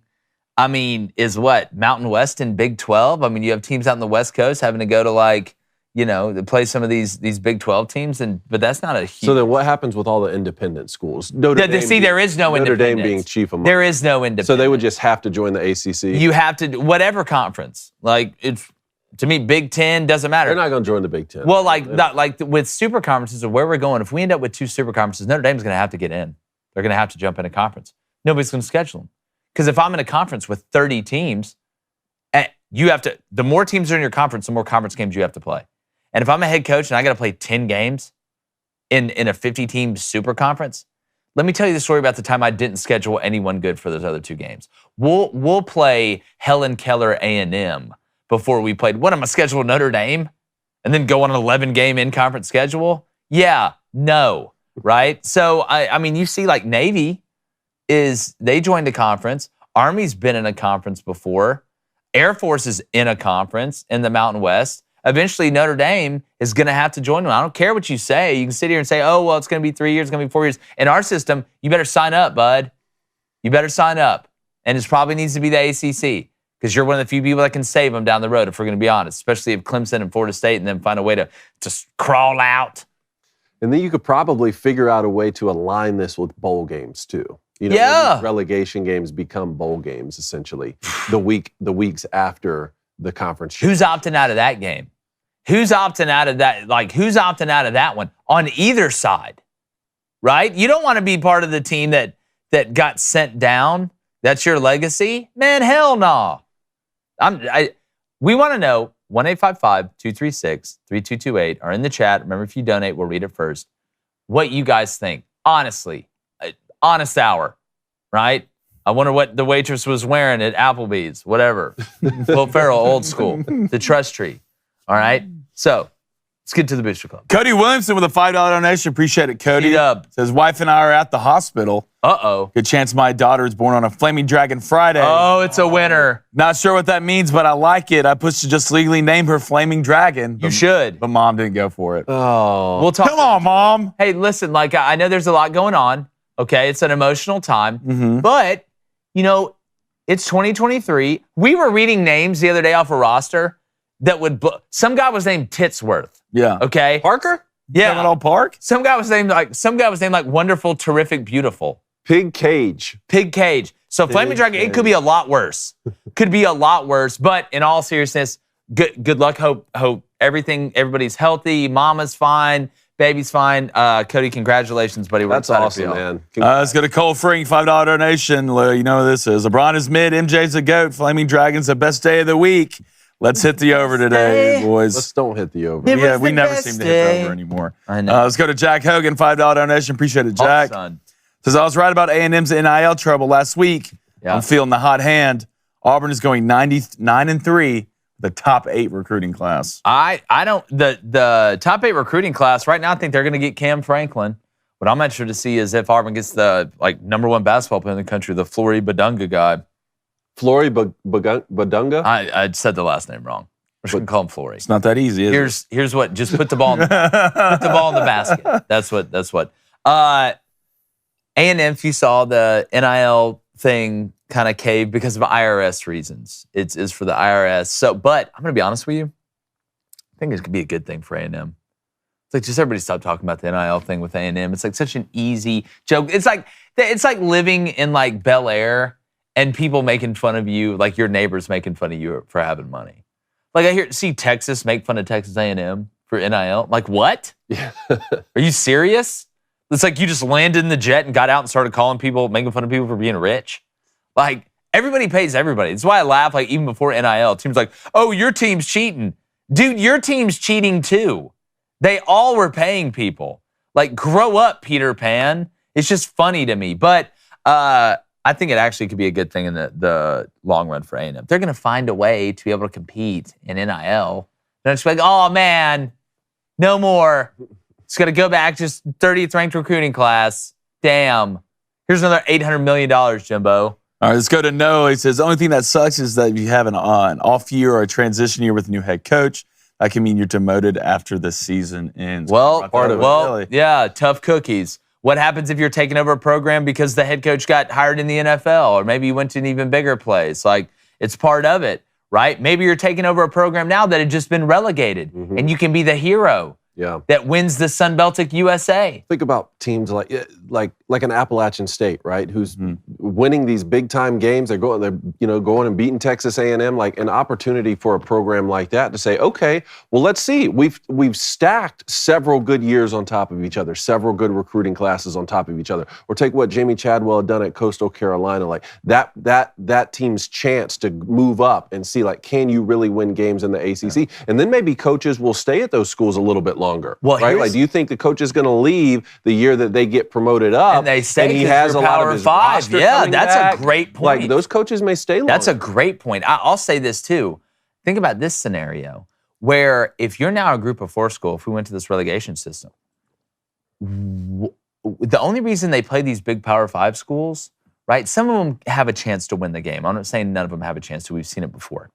Speaker 1: is what? Mountain West and Big 12? I mean, you have teams out in the West Coast having to go to to play some of these Big 12 teams, but that's not a huge...
Speaker 2: So then what happens with all the independent schools?
Speaker 1: there is no independence.
Speaker 2: Notre Dame being chief among
Speaker 1: There is no independence.
Speaker 2: So they would just have to join the ACC?
Speaker 1: You have to, whatever conference. To me, Big 10 doesn't matter.
Speaker 2: They're not going to join the Big 10.
Speaker 1: Well, with super conferences of where we're going, if we end up with 2 super conferences, Notre Dame's going to have to get in. They're going to have to jump in a conference. Nobody's going to schedule them. Because if I'm in a conference with 30 teams, the more teams are in your conference, the more conference games you have to play. And if I'm a head coach and I got to play 10 games in a 50-team super conference, let me tell you the story about the time I didn't schedule anyone good for those other 2 games. We'll play Helen Keller A&M before we played. What, am I scheduled Notre Dame and then go on an 11-game in-conference schedule? Yeah, no, right? So, you see Navy they joined a conference. Army's been in a conference before. Air Force is in a conference in the Mountain West. Eventually, Notre Dame is going to have to join them. I don't care what you say. You can sit here and say, oh, well, it's going to be 3 years, it's going to be 4 years. In our system, you better sign up, bud. You better sign up. And it probably needs to be the ACC because you're one of the few people that can save them down the road, if we're going to be honest, especially if Clemson and Florida State and then find a way to just crawl out.
Speaker 2: And then you could probably figure out a way to align this with bowl games, too. Relegation games become bowl games, essentially, the weeks after the conference.
Speaker 1: Who's opting out of that game? Who's opting out of that? Who's opting out of that one on either side, right? You don't want to be part of the team that got sent down. That's your legacy? Man, hell no. We want to know, 1-855-236-3228 or in the chat. Remember, if you donate, we'll read it first. What you guys think. Honestly, honest hour, right? I wonder what the waitress was wearing at Applebee's, whatever. Will Ferrell, old school. The trust tree. All right? So, let's get to the Booster Club.
Speaker 3: Cody Williamson with a $5 donation. Appreciate it, Cody. Says, wife and I are at the hospital.
Speaker 1: Uh-oh.
Speaker 3: Good chance my daughter is born on a Flaming Dragon Friday.
Speaker 1: Oh, it's a winner.
Speaker 3: Not sure what that means, but I like it. I pushed to just legally name her Flaming Dragon.
Speaker 1: You should.
Speaker 3: But Mom didn't go for it.
Speaker 2: Oh.
Speaker 1: We'll talk.
Speaker 3: Come on, Mom.
Speaker 1: Hey, listen, I know there's a lot going on. Okay? It's an emotional time.
Speaker 3: Mm-hmm.
Speaker 1: But, it's 2023. We were reading names the other day off a roster that would... Some guy was named Titsworth.
Speaker 3: Yeah.
Speaker 1: Okay?
Speaker 2: Parker?
Speaker 1: Yeah.
Speaker 3: Seminole Park?
Speaker 1: Some guy was named Wonderful, Terrific, Beautiful.
Speaker 2: Pig Cage.
Speaker 1: So Flaming Dragon, it could be a lot worse. But in all seriousness, good luck. Hope everybody's healthy. Mama's fine. Baby's fine. Cody, congratulations, buddy.
Speaker 2: That's awesome, man.
Speaker 3: Let's go to Cole Frink, $5 donation. You know what this is. LeBron is mid. MJ's a GOAT. Flaming Dragon's the best day of the week. Let's hit the over today, boys.
Speaker 2: Let's don't hit the over.
Speaker 3: Yeah, we never seem to hit the over anymore.
Speaker 1: I know.
Speaker 3: Let's go to Jack Hogan, $5 donation. Appreciate it, Jack.
Speaker 1: Son.
Speaker 3: Says, I was right about A&M's NIL trouble last week.
Speaker 1: Yeah.
Speaker 3: I'm feeling the hot hand. Auburn is going 99-3, the top 8 recruiting class.
Speaker 1: I don't the top 8 recruiting class right now. I think they're going to get Cam Franklin. What I'm interested to see is if Auburn gets the number 1 basketball player in the country, the Flory Badunga guy.
Speaker 2: Flory Badunga?
Speaker 1: I said the last name wrong. We're just going to call him Flory.
Speaker 3: It's not that easy, is it?
Speaker 1: Here's what. Just put the ball in the basket. That's what. A&M, if you saw the NIL thing kind of cave because of IRS reasons. It's for the IRS. So, but I'm going to be honest with you. I think it could be a good thing for A&M. It's just everybody stop talking about the NIL thing with A&M. It's such an easy joke. It's like living in Bel Air and people making fun of you, your neighbors making fun of you for having money. I see Texas make fun of Texas A&M for NIL. What?
Speaker 2: Yeah.
Speaker 1: Are you serious? It's you just landed in the jet and got out and started calling people, making fun of people for being rich. Everybody pays everybody. That's why I laugh, like, even before NIL. Teams like, oh, your team's cheating. Dude, your team's cheating too. They all were paying people. Like, grow up, Peter Pan. It's just funny to me. But I think it actually could be a good thing in the long run for A&M. They're going to find a way to be able to compete in NIL. They're just like, oh, man, no more. It's going to go back just 30th ranked recruiting class. Damn. Here's another $800 million, Jimbo.
Speaker 3: All right, let's go to Noah. He says, the only thing that sucks is that you have an off year or a transition year with a new head coach. That can mean you're demoted after the season ends.
Speaker 1: Yeah, tough cookies. What happens if you're taking over a program because the head coach got hired in the NFL, or maybe you went to an even bigger place? Like, it's part of it, right? Maybe you're taking over a program now that had just been relegated, and you can be the hero that wins the Sun Celtic USA.
Speaker 2: Think about teams like an Appalachian State, right? Who's winning these big time games. They're going and beating Texas A&M. Like, an opportunity for a program like that to say, okay, well, let's see. We've stacked several good years on top of each other, several good recruiting classes on top of each other. Or take what Jamie Chadwell had done at Coastal Carolina. Like, that team's chance to move up and see, like, can you really win games in the ACC? And then maybe coaches will stay at those schools a little bit longer, right? Like, do you think the coach is going to leave the year that they get promoted up?
Speaker 1: And they say
Speaker 2: he has a lot of his roster coming
Speaker 1: that's
Speaker 2: back?
Speaker 1: a great point.
Speaker 2: Like, those coaches may stay longer.
Speaker 1: That's a great point. I'll say this too. Think about this scenario where if you're now a group of 4 school, if we went to this relegation system, the only reason they play these big Power 5 schools, right? Some of them have a chance to win the game. I'm not saying none of them have a chance to. We've seen it before.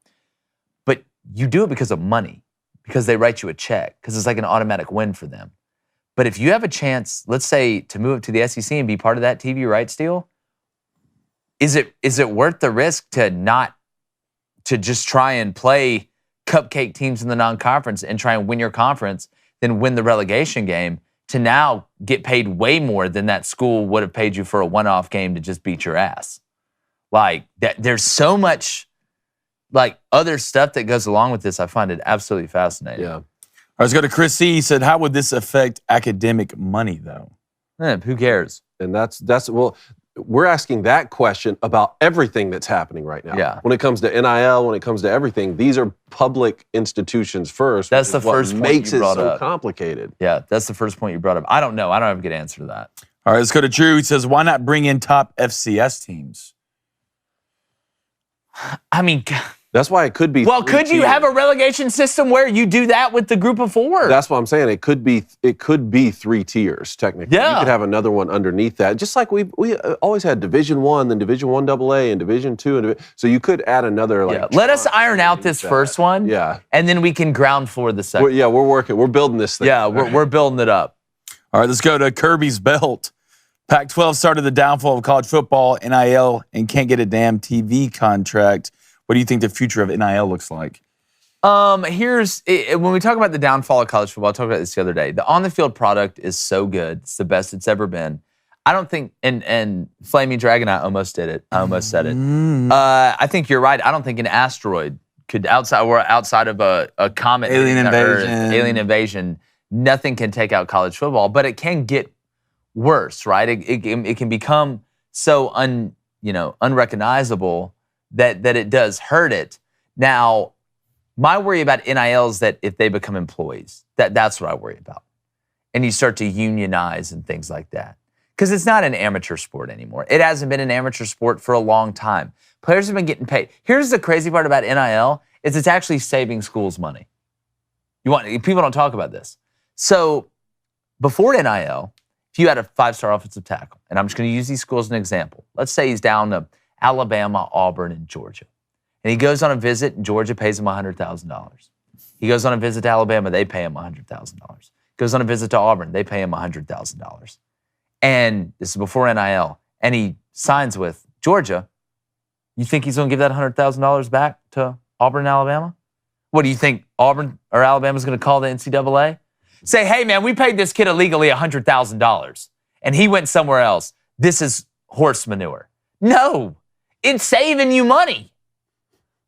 Speaker 1: But you do it because of money, because they write you a check, because it's like an automatic win for them. But if you have a chance, let's say, to move up to the SEC and be part of that TV rights deal, is it worth the risk to just try and play cupcake teams in the non-conference and try and win your conference, then win the relegation game, to now get paid way more than that school would have paid you for a one-off game to just beat your ass? Like, there's so much, like, other stuff that goes along with this. I find it absolutely fascinating.
Speaker 3: Yeah. All right, let's go to Chris C. He said, how would this affect academic money, though?
Speaker 1: Who cares?
Speaker 2: And well, we're asking that question about everything that's happening right now.
Speaker 1: Yeah.
Speaker 2: When it comes to NIL, when it comes to everything, these are public institutions first.
Speaker 1: That's the first point
Speaker 2: makes
Speaker 1: you
Speaker 2: it
Speaker 1: brought
Speaker 2: so
Speaker 1: up.
Speaker 2: complicated.
Speaker 1: Yeah, that's the first point you brought up. I don't know. I don't have a good answer to that.
Speaker 3: All right, let's go to Drew. He says, why not bring in top FCS teams?
Speaker 1: I mean,
Speaker 2: that's why it could be.
Speaker 1: Well, could you have a relegation system where you do that with the group of 4?
Speaker 2: That's what I'm saying. It could be 3 tiers technically.
Speaker 1: Yeah.
Speaker 2: You could have another one underneath that, just like we always had Division 1, then Division 1 AA, and Division 2, and so you could add another. Like,
Speaker 1: let us iron out this first one.
Speaker 2: Yeah,
Speaker 1: and then we can ground floor the second.
Speaker 2: We're working. We're building this thing.
Speaker 1: Yeah, we're building it up.
Speaker 3: All right, let's go to Kirby's Belt. Pac-12 started the downfall of college football, NIL, and can't get a damn TV contract. What do you think the future of NIL looks like?
Speaker 1: When we talk about the downfall of college football, I talked about this the other day. The on-the-field product is so good. It's the best it's ever been. I don't think, and Flaming Dragon, I almost did it. I almost said it. I think you're right. I don't think an asteroid could, outside of a comet, alien invasion, nothing can take out college football, but it can get worse, right? It can become so unrecognizable that it does hurt it. Now, my worry about NIL is that if they become employees, that's what I worry about. And you start to unionize and things like that. Because it's not an amateur sport anymore. It hasn't been an amateur sport for a long time. Players have been getting paid. Here's the crazy part about NIL, is it's actually saving schools money. People don't talk about this. So before NIL, if you had a 5-star offensive tackle, and I'm just going to use these schools as an example. Let's say he's down to Alabama, Auburn, and Georgia. And he goes on a visit, and Georgia pays him $100,000. He goes on a visit to Alabama, they pay him $100,000. Goes on a visit to Auburn, they pay him $100,000. And this is before NIL. And he signs with Georgia. You think he's going to give that $100,000 back to Auburn and Alabama? What do you think, Auburn or Alabama's going to call the NCAA? Say, hey, man, we paid this kid illegally $100,000, and he went somewhere else. This is horse manure. No. It's saving you money.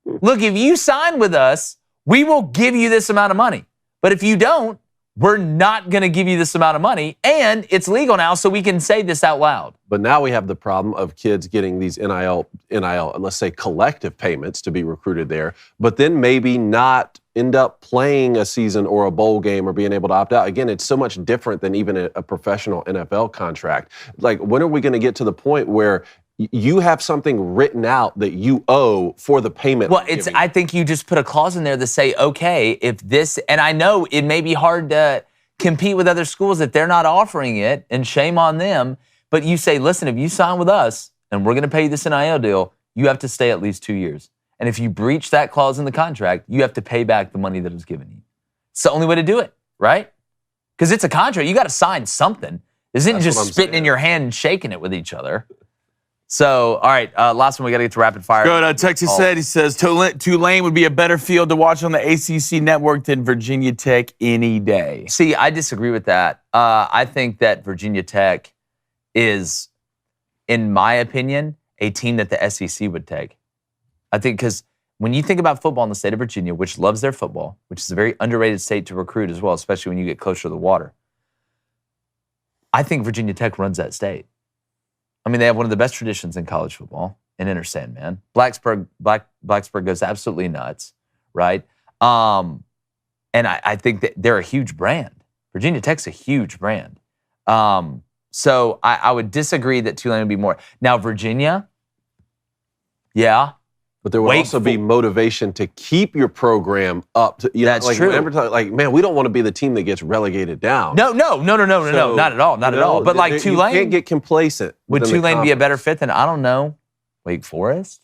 Speaker 1: Look, if you sign with us, we will give you this amount of money. But if you don't, we're not going to give you this amount of money, and it's legal now, so we can say this out loud.
Speaker 2: But now we have the problem of kids getting these NIL, let's say collective payments to be recruited there, but then maybe not end up playing a season or a bowl game or being able to opt out. Again, it's so much different than even a professional NFL contract. Like, when are we going to get to the point where you have something written out that you owe for the payment?
Speaker 1: Well, I think you just put a clause in there to say, okay, if this, and I know it may be hard to compete with other schools if they're not offering it, and shame on them, but you say, listen, if you sign with us and we're going to pay you this NIL deal, you have to stay at least 2 years. And if you breach that clause in the contract, you have to pay back the money that was given you. It's the only way to do it, right? Because it's a contract. You got to sign something. This isn't just spitting in your hand and shaking it with each other. So, all right, last one, we got to get to rapid fire.
Speaker 3: Good. Texas said, he says, Tulane would be a better field to watch on the ACC network than Virginia Tech any day.
Speaker 1: See, I disagree with that. I think that Virginia Tech is, in my opinion, a team that the SEC would take. I think because when you think about football in the state of Virginia, which loves their football, which is a very underrated state to recruit as well, especially when you get closer to the water, I think Virginia Tech runs that state. I mean, they have one of the best traditions in college football, in Inner Sandman. Blacksburg goes absolutely nuts, right? And I think that they're a huge brand. Virginia Tech's a huge brand. So I would disagree that Tulane would be more. Now, Virginia, yeah.
Speaker 2: But there will also be motivation to keep your program up.
Speaker 1: That's true.
Speaker 2: Like, man, we don't want to be the team that gets relegated down.
Speaker 1: No, not at all, not at all. But like Tulane,
Speaker 2: you can't get complacent.
Speaker 1: Would Tulane be a better fit than, I don't know, Wake Forest?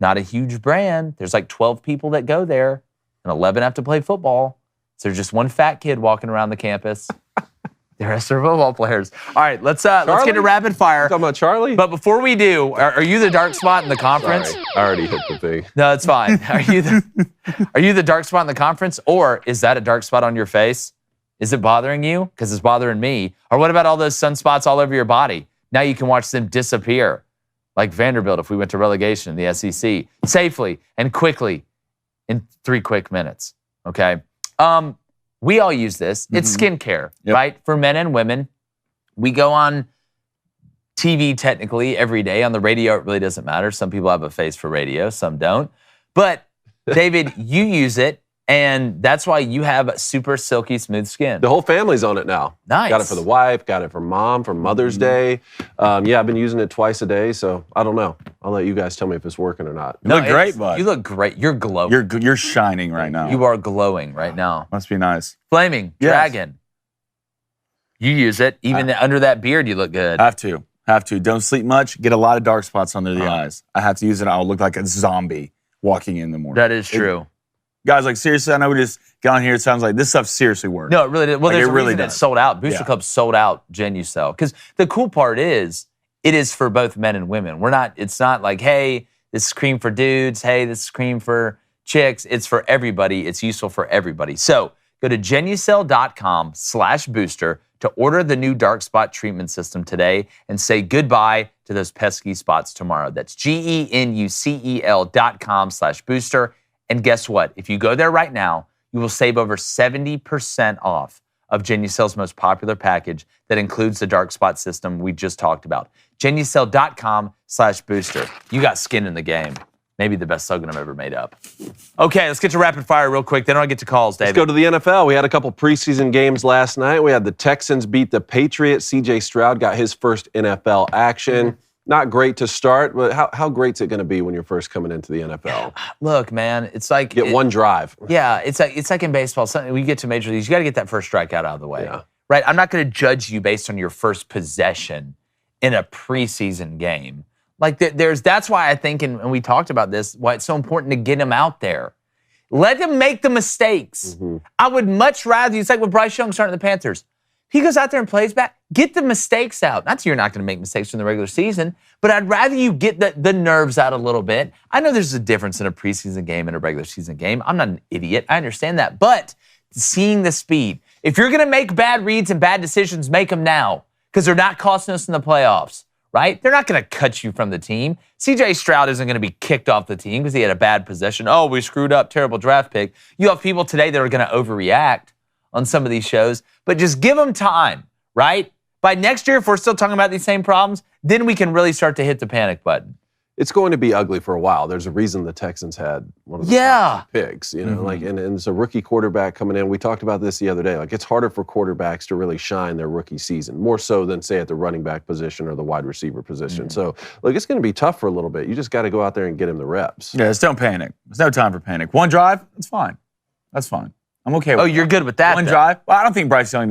Speaker 1: Not a huge brand. There's like 12 people that go there, and 11 have to play football. So there's just one fat kid walking around the campus. The rest are football players. All right, let's get to rapid fire.
Speaker 2: Talking about Charlie?
Speaker 1: But before we do, are you the dark spot in the conference?
Speaker 2: Sorry, I already hit the thing.
Speaker 1: No, it's fine. Are you the dark spot in the conference, or is that a dark spot on your face? Is it bothering you? Because it's bothering me. Or what about all those sunspots all over your body? Now you can watch them disappear, like Vanderbilt if we went to relegation in the SEC, safely and quickly in 3 quick minutes. Okay. We all use this. It's skincare, right? For men and women. We go on TV technically every day. On the radio, it really doesn't matter. Some people have a face for radio, some don't. But, David, you use it, and that's why you have super silky smooth skin.
Speaker 2: The whole family's on it now.
Speaker 1: Nice.
Speaker 2: Got it for the wife, got it for mom, for Mother's Day. Yeah, I've been using it twice a day, so I don't know. I'll let you guys tell me if it's working or not.
Speaker 3: You look great, bud.
Speaker 1: You look great. You're glowing.
Speaker 3: You're shining right now.
Speaker 1: You are glowing right now.
Speaker 3: Must be nice.
Speaker 1: Flaming Dragon. You use it. Even under that beard, you look good.
Speaker 3: Have to. Don't sleep much. Get a lot of dark spots under the eyes. I have to use it. I'll look like a zombie walking in the morning.
Speaker 1: That is true.
Speaker 3: Guys, like, seriously, I know we just got on here. It sounds like this stuff seriously works.
Speaker 1: No, it really did. Well, there's a reason
Speaker 3: does.
Speaker 1: it's sold out. Booster Club sold out Genucel. Because the cool part is, it is for both men and women. It's not like, hey, this is cream for dudes. Hey, this is cream for chicks. It's for everybody. It's useful for everybody. So go to Genucel.com/booster to order the new dark spot treatment system today and say goodbye to those pesky spots tomorrow. That's GENUCEL.com/booster. And guess what? If you go there right now, you will save over 70% off of Genucel's most popular package that includes the dark spot system we just talked about. Genucel.com/booster. You got skin in the game. Maybe the best slogan I've ever made up. Okay, let's get to rapid fire real quick. Then I'll get to calls, David.
Speaker 2: Let's go to the NFL. We had a couple preseason games last night. We had the Texans beat the Patriots. C.J. Stroud got his first NFL action. Not great to start, but how great's it going to be when you're first coming into the NFL?
Speaker 1: Look, man, it's like...
Speaker 2: Get one drive.
Speaker 1: Yeah, it's like in baseball. When you get to major leagues, you got to get that first strikeout out of the way. Yeah. Right? I'm not going to judge you based on your first possession in a preseason game. Like, that's why I think, and we talked about this, why it's so important to get him out there. Let him make the mistakes. I would much rather... It's like with Bryce Young starting the Panthers. He goes out there and plays back. Get the mistakes out. Not that you're not going to make mistakes in the regular season, but I'd rather you get the nerves out a little bit. I know there's a difference in a preseason game and a regular season game. I'm not an idiot. I understand that. But seeing the speed. If you're going to make bad reads and bad decisions, make them now because they're not costing us in the playoffs, right? They're not going to cut you from the team. C.J. Stroud isn't going to be kicked off the team because he had a bad possession. Oh, we screwed up. Terrible draft pick. You have people today that are going to overreact. on some of these shows, but just give them time, right? By next year, if we're still talking about these same problems, then we can really start to hit the panic button.
Speaker 2: It's going to be ugly for a while. There's a reason the Texans had one of the top picks, like, and it's a rookie quarterback coming in. We talked about this the other day. Like, it's harder for quarterbacks to really shine their rookie season, more so than, say, at the running back position or the wide receiver position. So, look, it's going to be tough for a little bit. You just got to go out there and get him the reps.
Speaker 3: Yeah, just don't panic. There's no time for panic. One drive, that's fine. That's fine. I'm okay with that.
Speaker 1: You're good with that.
Speaker 3: One drive? Well, I don't think Bryce Young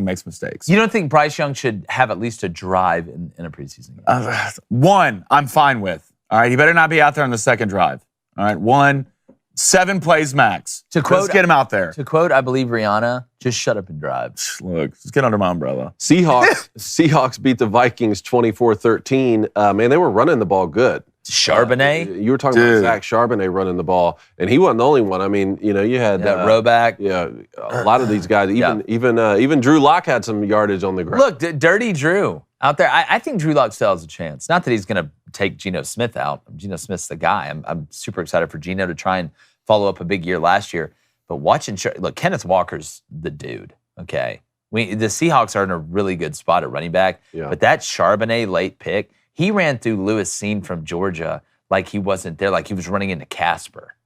Speaker 3: makes mistakes.
Speaker 1: You don't think Bryce Young should have at least a drive in a preseason game?
Speaker 3: One, I'm fine with. All right, he better not be out there on the second drive. All right, 1, 7 plays max. Let's get him out there.
Speaker 1: To quote, I believe Rihanna, just shut up and drive.
Speaker 3: Look, let's get under my umbrella.
Speaker 2: Seahawks beat the Vikings 24-13. Man, they were running the ball good.
Speaker 1: Charbonnet?
Speaker 2: You were talking about Zach Charbonnet running the ball, and he wasn't the only one. I mean, you had
Speaker 1: Roback.
Speaker 2: Yeah, a lot of these guys. Even Drew Lock had some yardage on the ground.
Speaker 1: Look, Dirty Drew out there. I think Drew Lock still has a chance. Not that he's going to take Geno Smith out. Geno Smith's the guy. I'm super excited for Geno to try and follow up a big year last year. But look, Kenneth Walker's the dude. Okay, the Seahawks are in a really good spot at running back. Yeah. But that Charbonnet late pick. He ran through Lewis Seen from Georgia like he wasn't there, like he was running into Casper,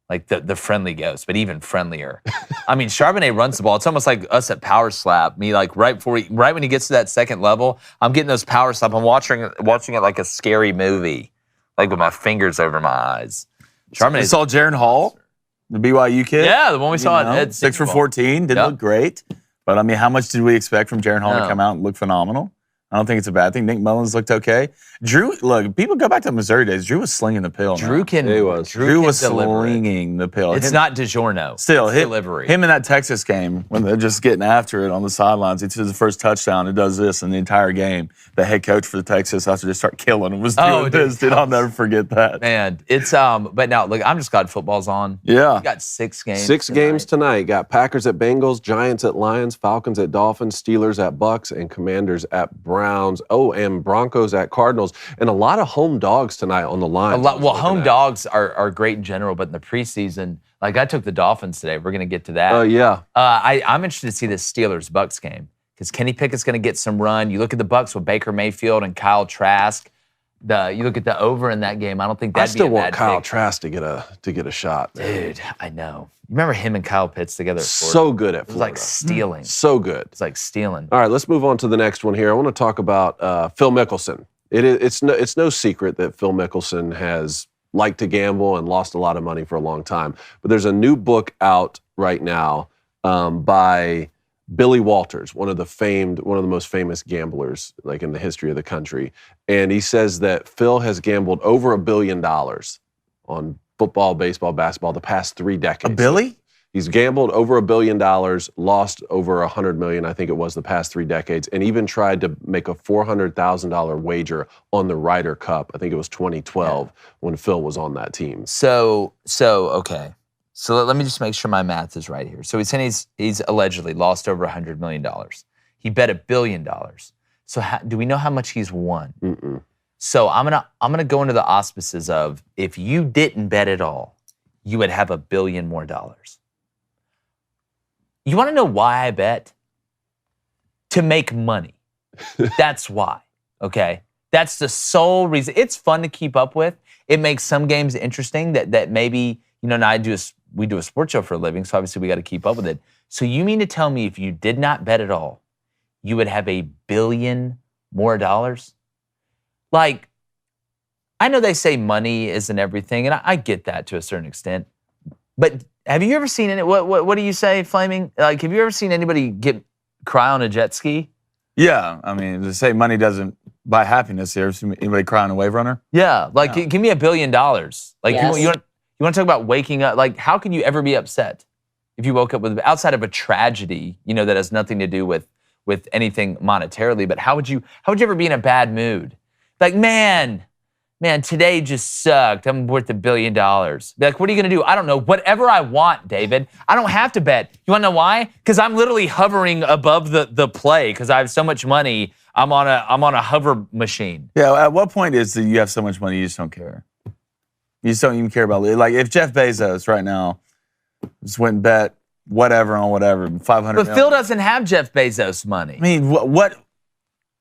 Speaker 1: like the friendly ghost, but even friendlier. I mean, Charbonnet runs the ball. It's almost like us at Power Slap. Me, like right when he gets to that second level, I'm getting those Power Slap. I'm watching it like a scary movie, like with my fingers over my eyes.
Speaker 3: Charbonnet. You saw Jaron Hall, the BYU kid?
Speaker 1: Yeah, the one we saw at
Speaker 3: 6 for 14. Didn't look great. But, I mean, how much did we expect from Jaron Hall to come out and look phenomenal? I don't think it's a bad thing. Nick Mullins looked okay. Drew, look, people go back to Missouri days. Drew was slinging the pill.
Speaker 1: Drew was
Speaker 3: slinging the pill.
Speaker 1: It's not DiGiorno.
Speaker 3: Still,
Speaker 1: delivery.
Speaker 3: Him in that Texas game, when they're just getting after it on the sidelines, it's his first touchdown. It does this in the entire game. The head coach for the Texas, after they start killing him, was doing this. Dude, I'll never forget that.
Speaker 1: Man, it's but now look, I'm just glad football's on.
Speaker 3: Yeah,
Speaker 1: we got 6 games.
Speaker 2: 6 games tonight. Got Packers at Bengals, Giants at Lions, Falcons at Dolphins, Steelers at Bucks, and Commanders at Browns. Oh, and Broncos at Cardinals, and a lot of home dogs tonight on the line.
Speaker 1: Well, home dogs are great in general, but in the preseason, like I took the Dolphins today. We're going to get to that.
Speaker 2: Oh, yeah.
Speaker 1: I'm interested to see this Steelers-Bucks game because Kenny Pickett's going to get some run. You look at the Bucks with Baker Mayfield and Kyle Trask. You look at the over in that game. I don't think that'd be a bad pick.
Speaker 2: I still want Kyle Trask to get a shot.
Speaker 1: Dude, I know. Remember him and Kyle Pitts together?
Speaker 2: So good at Florida.
Speaker 1: It was like stealing.
Speaker 2: So good.
Speaker 1: It's like stealing.
Speaker 2: All right, let's move on to the next one here. I want to talk about Phil Mickelson. It's no secret that Phil Mickelson has liked to gamble and lost a lot of money for a long time. But there's a new book out right now by Billy Walters, one of the most famous gamblers like in the history of the country. And he says that Phil has gambled over $1 billion on football, baseball, basketball the past 3 decades.
Speaker 3: A Billy?
Speaker 2: He's gambled over $1 billion, lost over $100 million, I think it was, the past 3 decades, and even tried to make a $400,000 wager on the Ryder Cup. I think it was 2012 when Phil was on that team.
Speaker 1: Okay. So let me just make sure my math is right here. So he's saying he's allegedly lost over $100 million. He bet $1 billion. So do we know how much he's won?
Speaker 2: Mm-mm.
Speaker 1: So I'm gonna go into the auspices of if you didn't bet at all, you would have $1 billion more. You want to know why I bet? To make money. That's why. Okay, that's the sole reason. It's fun to keep up with. It makes some games interesting that maybe and we do a sports show for a living, so obviously we got to keep up with it. So you mean to tell me if you did not bet at all, you would have $1 billion more? Like, I know they say money isn't everything, and I get that to a certain extent. But have you ever seen it? What do you say, Flaming? Like, have you ever seen anybody cry on a jet ski?
Speaker 3: Yeah, I mean, to say money doesn't buy happiness. You ever seen anybody cry on a wave runner?
Speaker 1: Yeah, like give me $1 billion. Like
Speaker 5: yes.
Speaker 1: you want to talk about waking up? Like, how can you ever be upset if you woke up with outside of a tragedy? That has nothing to do with anything monetarily. But how would you ever be in a bad mood? Like, man, today just sucked. I'm worth $1 billion. Be like, what are you going to do? I don't know. Whatever I want, David. I don't have to bet. You want to know why? Because I'm literally hovering above the play because I have so much money. I'm on a hover machine.
Speaker 3: Yeah, at what point is that you have so much money you just don't care? You just don't even care about it. Like, if Jeff Bezos right now just went and bet whatever on whatever, 500
Speaker 1: But
Speaker 3: million.
Speaker 1: Phil doesn't have Jeff Bezos money.
Speaker 3: I mean,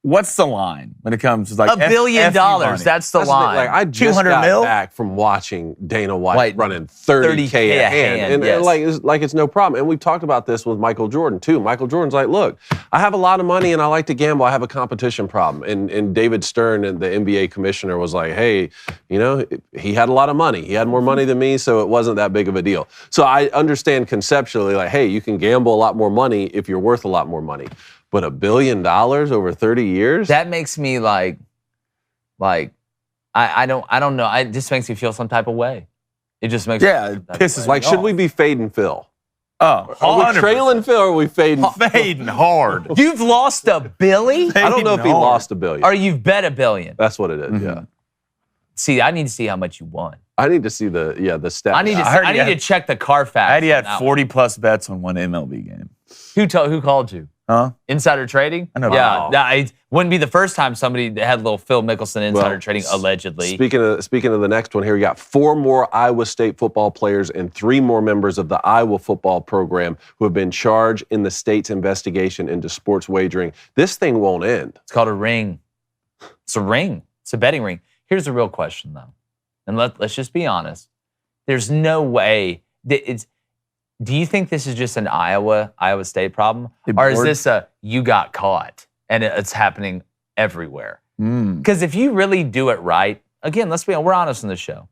Speaker 3: what's the line when it comes to like
Speaker 1: $1 billion?
Speaker 3: money?
Speaker 1: That's the line.
Speaker 2: Like, I just
Speaker 3: 200
Speaker 2: got
Speaker 3: mil?
Speaker 2: back from watching Dana White
Speaker 1: White,
Speaker 2: running 30K a hand. And
Speaker 1: yes.
Speaker 2: like it's no problem. And we've talked about this with Michael Jordan, too. Michael Jordan's like, look, I have a lot of money and I like to gamble. I have a competition problem. And David Stern, and the NBA commissioner, was like, hey, you know, he had a lot of money. He had more money than me, so it wasn't that big of a deal. So I understand conceptually, like, hey, you can gamble a lot more money if you're worth a lot more money. But $1 billion over 30 years?
Speaker 1: That makes me like I don't know. It just makes me feel some type of way. It just makes
Speaker 3: Yeah, it pisses
Speaker 2: Like, should we be fading Phil?
Speaker 3: Oh,
Speaker 2: Are we trailing Phil, or are we fading?
Speaker 3: fading hard.
Speaker 1: You've lost $1 billion?
Speaker 2: I don't know if he
Speaker 3: hard.
Speaker 2: lost $1 billion.
Speaker 1: Or you've bet $1 billion?
Speaker 2: That's what it is, yeah.
Speaker 1: See, I need to see how much you won.
Speaker 2: I need to see the stats.
Speaker 1: I need to check the Carfax.
Speaker 3: I had
Speaker 1: on that
Speaker 3: 40 plus bets on one MLB game.
Speaker 1: one. Who called you?
Speaker 3: Huh?
Speaker 1: Insider trading?
Speaker 3: I know.
Speaker 1: Yeah,
Speaker 3: Wow.
Speaker 1: it wouldn't be the first time somebody had a little Phil Mickelson insider trading, allegedly.
Speaker 2: Speaking of the next one here, we got 4 more Iowa State football players and 3 more members of the Iowa football program who have been charged in the state's investigation into sports wagering. This thing won't end.
Speaker 1: It's called a ring. It's a ring. It's a betting ring. Here's the real question, though. And let's just be honest. There's no way that do you think this is just an Iowa State problem? Or is this a you got caught and it's happening everywhere? Because if you really do it right, again, we're honest on the show,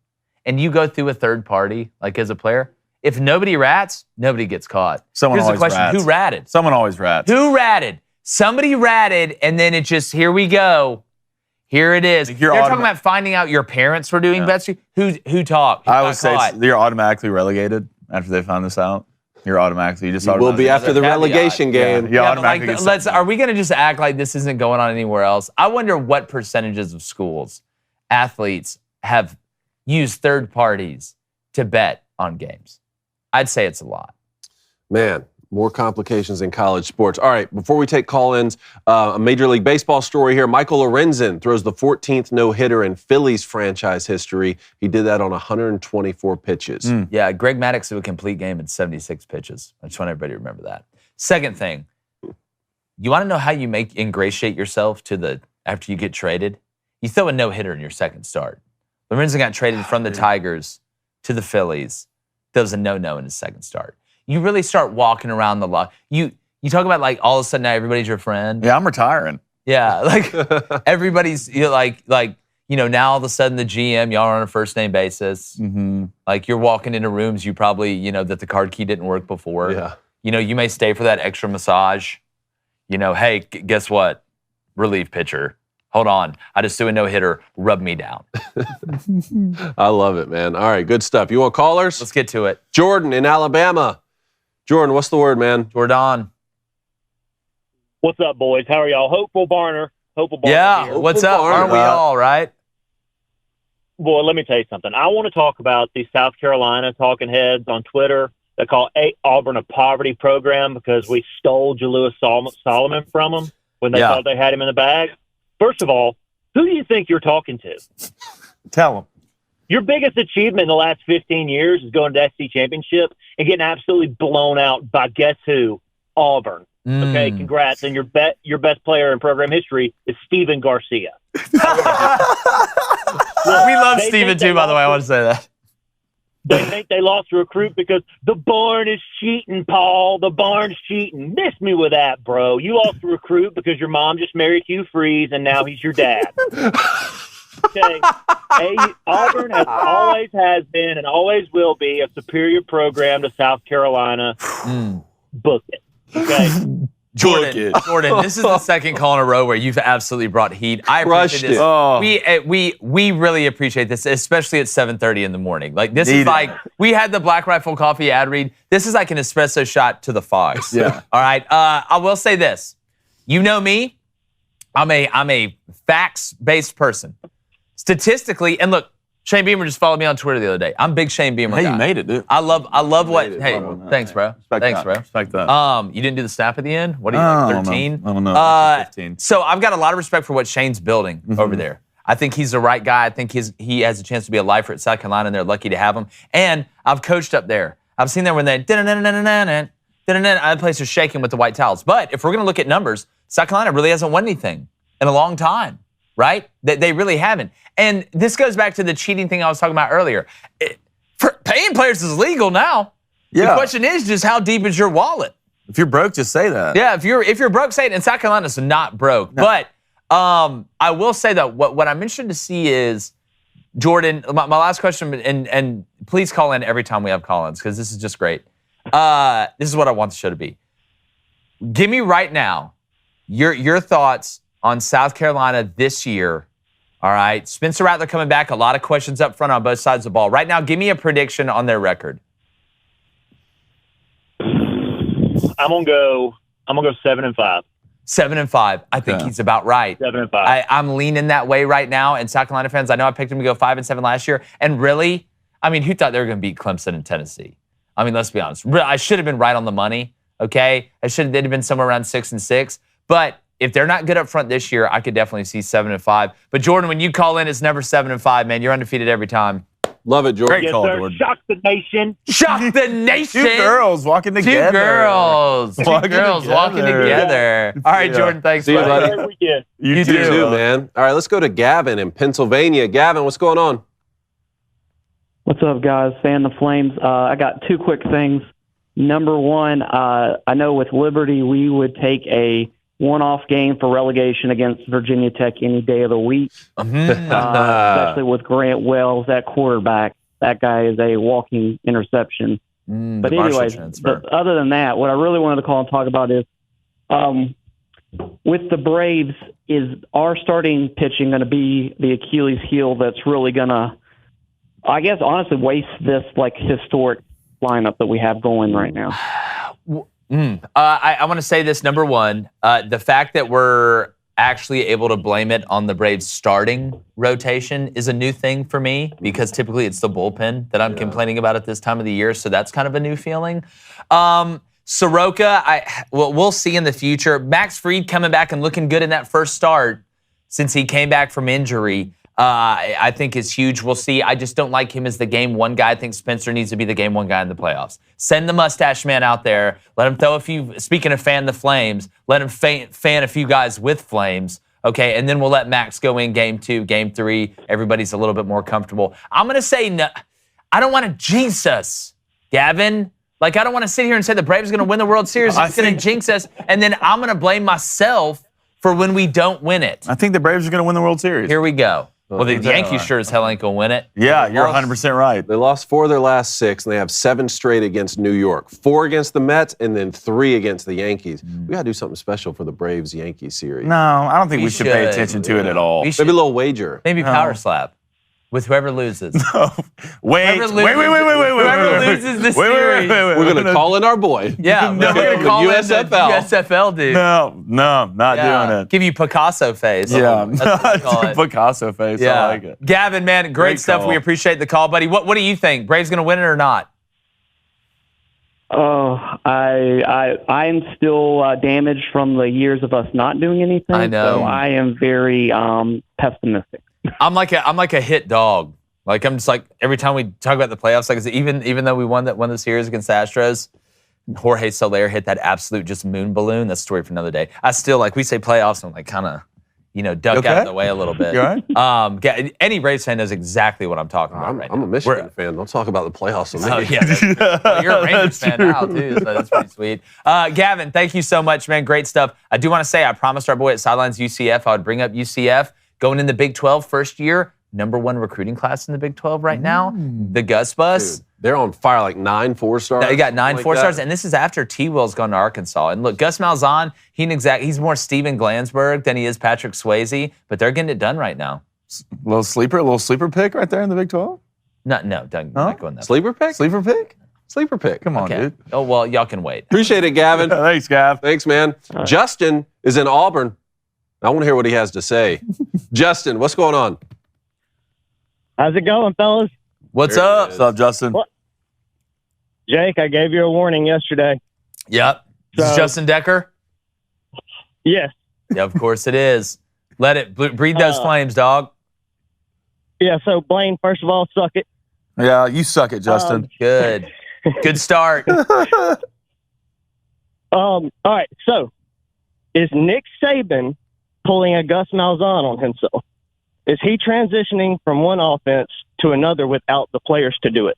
Speaker 1: and you go through a third party, like as a player, if nobody rats, nobody gets caught.
Speaker 3: Someone
Speaker 1: Here's the
Speaker 3: always
Speaker 1: question,
Speaker 3: rats.
Speaker 1: who ratted?
Speaker 3: Someone always rats.
Speaker 1: Who ratted? Somebody ratted, and then it just, here we go. Here it is.
Speaker 3: Like
Speaker 1: You're talking about finding out your parents were doing bets. Who talked?
Speaker 3: I would say you're automatically relegated after they find this out. You're automatically.
Speaker 2: Will be after the relegation game.
Speaker 3: Yeah, automatically.
Speaker 1: Are we going to just act like this isn't going on anywhere else? I wonder what percentages of schools, athletes have used third parties to bet on games. I'd say it's a lot.
Speaker 2: Man, more complications in college sports. All right, before we take call-ins, a Major League Baseball story here. Michael Lorenzen throws the 14th no-hitter in Phillies franchise history. He did that on 124 pitches.
Speaker 1: Yeah, Greg Maddux threw a complete game in 76 pitches. I just want everybody to remember that. Second thing, you want to know how you ingratiate yourself after you get traded? You throw a no-hitter in your second start. Lorenzen got traded from the Tigers to the Phillies. Throws a no-no in his second start. You really start walking around the lot. You talk about like all of a sudden now everybody's your friend.
Speaker 3: Yeah, I'm retiring.
Speaker 1: Yeah, like everybody's like now all of a sudden the GM, y'all are on a first name basis.
Speaker 3: Mm-hmm.
Speaker 1: Like you're walking into rooms you probably that the card key didn't work before.
Speaker 2: Yeah.
Speaker 1: You may stay for that extra massage. Hey, guess what? Relief pitcher. Hold on, I just threw a no-hitter. Rub me down.
Speaker 2: I love it, man. All right, good stuff. You want callers?
Speaker 1: Let's get to it.
Speaker 2: Jordan in Alabama. Jordan, what's the word, man?
Speaker 1: Jordan.
Speaker 6: What's up, boys? How are y'all? Hopeful Barner.
Speaker 1: Yeah,
Speaker 6: here.
Speaker 1: what's up?
Speaker 2: Barner.
Speaker 1: Aren't we all, right?
Speaker 6: Boy, let me tell you something. I want to talk about the South Carolina talking heads on Twitter that call Auburn a poverty program because we stole Jalewis Solomon from them when they thought they had him in the bag. First of all, who do you think you're talking to?
Speaker 3: Tell them.
Speaker 6: Your biggest achievement in the last 15 years is going to the SC Championship and getting absolutely blown out by guess who? Auburn. Okay, congrats. And your best player in program history is Steven Garcia.
Speaker 1: We love Steven too, by the way. I want to say that.
Speaker 6: They think they lost a recruit because the barn is cheating, Paul. The barn's cheating. Miss me with that, bro. You lost a recruit because your mom just married Hugh Freeze and now he's your dad. Okay. Auburn always has been and always will be a superior program to South Carolina. Book it. Okay.
Speaker 1: Jordan, this is the second call in a row where you've absolutely brought heat. I appreciate this.
Speaker 3: Oh.
Speaker 1: We really appreciate this, especially at 7:30 in the morning. Like this is like we had the Black Rifle Coffee ad read. This is like an espresso shot to the fogs.
Speaker 3: Yeah.
Speaker 1: All right. I will say this. You know me. I'm a facts-based person. Statistically, and look, Shane Beamer just followed me on Twitter the other day. I'm big Shane Beamer
Speaker 3: Hey,
Speaker 1: guy.
Speaker 3: you made it, dude.
Speaker 1: I love what. Hey, thanks, bro.
Speaker 3: Respect
Speaker 1: Thanks,
Speaker 3: that.
Speaker 1: bro.
Speaker 3: Respect that.
Speaker 1: You didn't do the snap at the end. What are you like, 13?
Speaker 3: I don't know. 15.
Speaker 1: So I've got a lot of respect for what Shane's building over there. I think he's the right guy. I think he has a chance to be a lifer at South Carolina, and they're lucky to have him. And I've coached up there. I've seen there when they Other place is shaking with the white towels. But if we're going to look at numbers, South Carolina really hasn't won anything in a long time, right? They really haven't. And this goes back to the cheating thing I was talking about earlier. Paying players is legal now.
Speaker 3: Yeah.
Speaker 1: The question is just how deep is your wallet?
Speaker 3: If you're broke, just say that.
Speaker 1: Yeah, if you're broke, say it. And South Carolina's not broke. No. But I will say that what I'm interested to see is, Jordan, my last question, and please call in every time we have call-ins because this is just great. This is what I want the show to be. Give me right now your thoughts on South Carolina this year. All right, Spencer Rattler coming back. A lot of questions up front on both sides of the ball. Right now, give me a prediction on their record.
Speaker 6: I'm gonna go 7-5.
Speaker 1: 7-5. I think he's about right.
Speaker 6: 7-5.
Speaker 1: I'm leaning that way right now. And South Carolina fans, I know I picked them to go 5-7 last year. And really, I mean, who thought they were going to beat Clemson and Tennessee? I mean, let's be honest. I should have been right on the money. Okay, they'd have been somewhere around 6-6. But if they're not good up front this year, I could definitely see 7-5. But Jordan, when you call in, it's never 7-5, man. You're undefeated every time.
Speaker 2: Love it, Jordan.
Speaker 6: Yes, sir. Shock the nation.
Speaker 1: Shock the nation.
Speaker 3: Two girls walking together.
Speaker 1: Two girls walking together. All right, Jordan, thanks,
Speaker 2: See you, buddy.
Speaker 3: You
Speaker 2: too, man. All right, let's go to Gavin in Pennsylvania. Gavin, what's going on?
Speaker 7: What's up, guys? Fan the Flames. I got two quick things. Number one, I know with Liberty, we would take a one-off game for relegation against Virginia Tech any day of the week, especially with Grant Wells, that quarterback. That guy is a walking interception. But anyways, other than that, what I really wanted to call and talk about is with the Braves, is our starting pitching going to be the Achilles heel that's really going to, I guess, honestly, waste this historic lineup that we have going right now?
Speaker 1: I want to say this. Number one, the fact that we're actually able to blame it on the Braves starting rotation is a new thing for me because typically it's the bullpen that I'm complaining about at this time of the year. So that's kind of a new feeling. Soroka, we'll see in the future. Max Fried coming back and looking good in that first start since he came back from injury. I think is huge. We'll see. I just don't like him as the game one guy. I think Spencer needs to be the game one guy in the playoffs. Send the mustache man out there. Let him throw a few, speaking of fan the Flames, let him fan a few guys with Flames. Okay, and then we'll let Max go in game 2, game 3. Everybody's a little bit more comfortable. I'm going to say no. I don't want to jinx us, Gavin. I don't want to sit here and say the Braves are going to win the World Series. It's going to jinx us, and then I'm going to blame myself for when we don't win it.
Speaker 3: I think the Braves are going to win the World Series.
Speaker 1: Here we go. Well, the Yankees sure as hell ain't going to win it.
Speaker 3: Yeah, you're 100% right.
Speaker 2: They lost 4 of their last 6, and they have 7 straight against New York. 4 against the Mets, and then 3 against the Yankees. We got to do something special for the Braves-Yankees series.
Speaker 3: No, I don't think we should pay attention to it at all.
Speaker 2: Maybe a little wager.
Speaker 1: Maybe power slap with whoever loses.
Speaker 3: No. Wait.
Speaker 1: Whoever loses the series.
Speaker 2: We're going to call in our boy.
Speaker 1: Yeah, we're going to call in the USFL dude.
Speaker 3: No, not doing it.
Speaker 1: Give you Picasso face.
Speaker 3: Yeah,
Speaker 1: it.
Speaker 3: Picasso face. Yeah. I like it.
Speaker 1: Gavin, man, great stuff.
Speaker 3: Call.
Speaker 1: We appreciate the call, buddy. What do you think? Braves going to win it or not?
Speaker 7: Oh, I'm still damaged from the years of us not doing anything.
Speaker 1: I know.
Speaker 7: So I am very pessimistic.
Speaker 1: I'm like a hit dog. I'm just every time we talk about the playoffs, even though we won the series against the Astros, Jorge Soler hit that absolute just moon balloon. That's a story for another day. I still we say playoffs, I'm kind of duck out of the way a little bit.
Speaker 3: You all
Speaker 1: right? Any Braves fan knows exactly what I'm talking about right now.
Speaker 2: I'm a Michigan fan. Don't talk about the playoffs with me.
Speaker 1: Oh, yeah. Well, you're a Rangers fan now, too, so that's pretty sweet. Gavin, thank you so much, man. Great stuff. I do want to say I promised our boy at Sidelines UCF I would bring up UCF. Going in the Big 12 first year, #1 recruiting class in the Big 12 right now. The Gus Bus.
Speaker 2: Dude, they're on fire, 9 4-stars.
Speaker 1: They got 9 4-stars, and this is after T-Will's gone to Arkansas. And look, Gus Malzahn, he's more Steven Glansberg than he is Patrick Swayze, but they're getting it done right now.
Speaker 3: A little sleeper pick right there in the Big 12?
Speaker 1: No, Doug, not going that
Speaker 2: Sleeper pick?
Speaker 3: Sleeper pick?
Speaker 2: Sleeper pick.
Speaker 3: Come on, dude.
Speaker 1: Oh, well, y'all can wait.
Speaker 2: Appreciate it, Gavin.
Speaker 3: Thanks, Gav.
Speaker 2: Thanks, man. Right. Justin is in Auburn. I want to hear what he has to say. Justin, what's going on?
Speaker 8: How's it going, fellas?
Speaker 1: What's up?
Speaker 3: What's up, Justin?
Speaker 8: What? Jake, I gave you a warning yesterday.
Speaker 1: Yep. Is this Justin Decker?
Speaker 8: Yes.
Speaker 1: Yeah, of course it is. Let it breathe those flames, dog.
Speaker 8: Yeah, so Blaine, first of all, suck it.
Speaker 3: Yeah, you suck it, Justin.
Speaker 1: Good. Good start.
Speaker 8: All right. So, is Nick Saban pulling a Gus Malzahn on himself? Is he transitioning from one offense to another without the players to do it?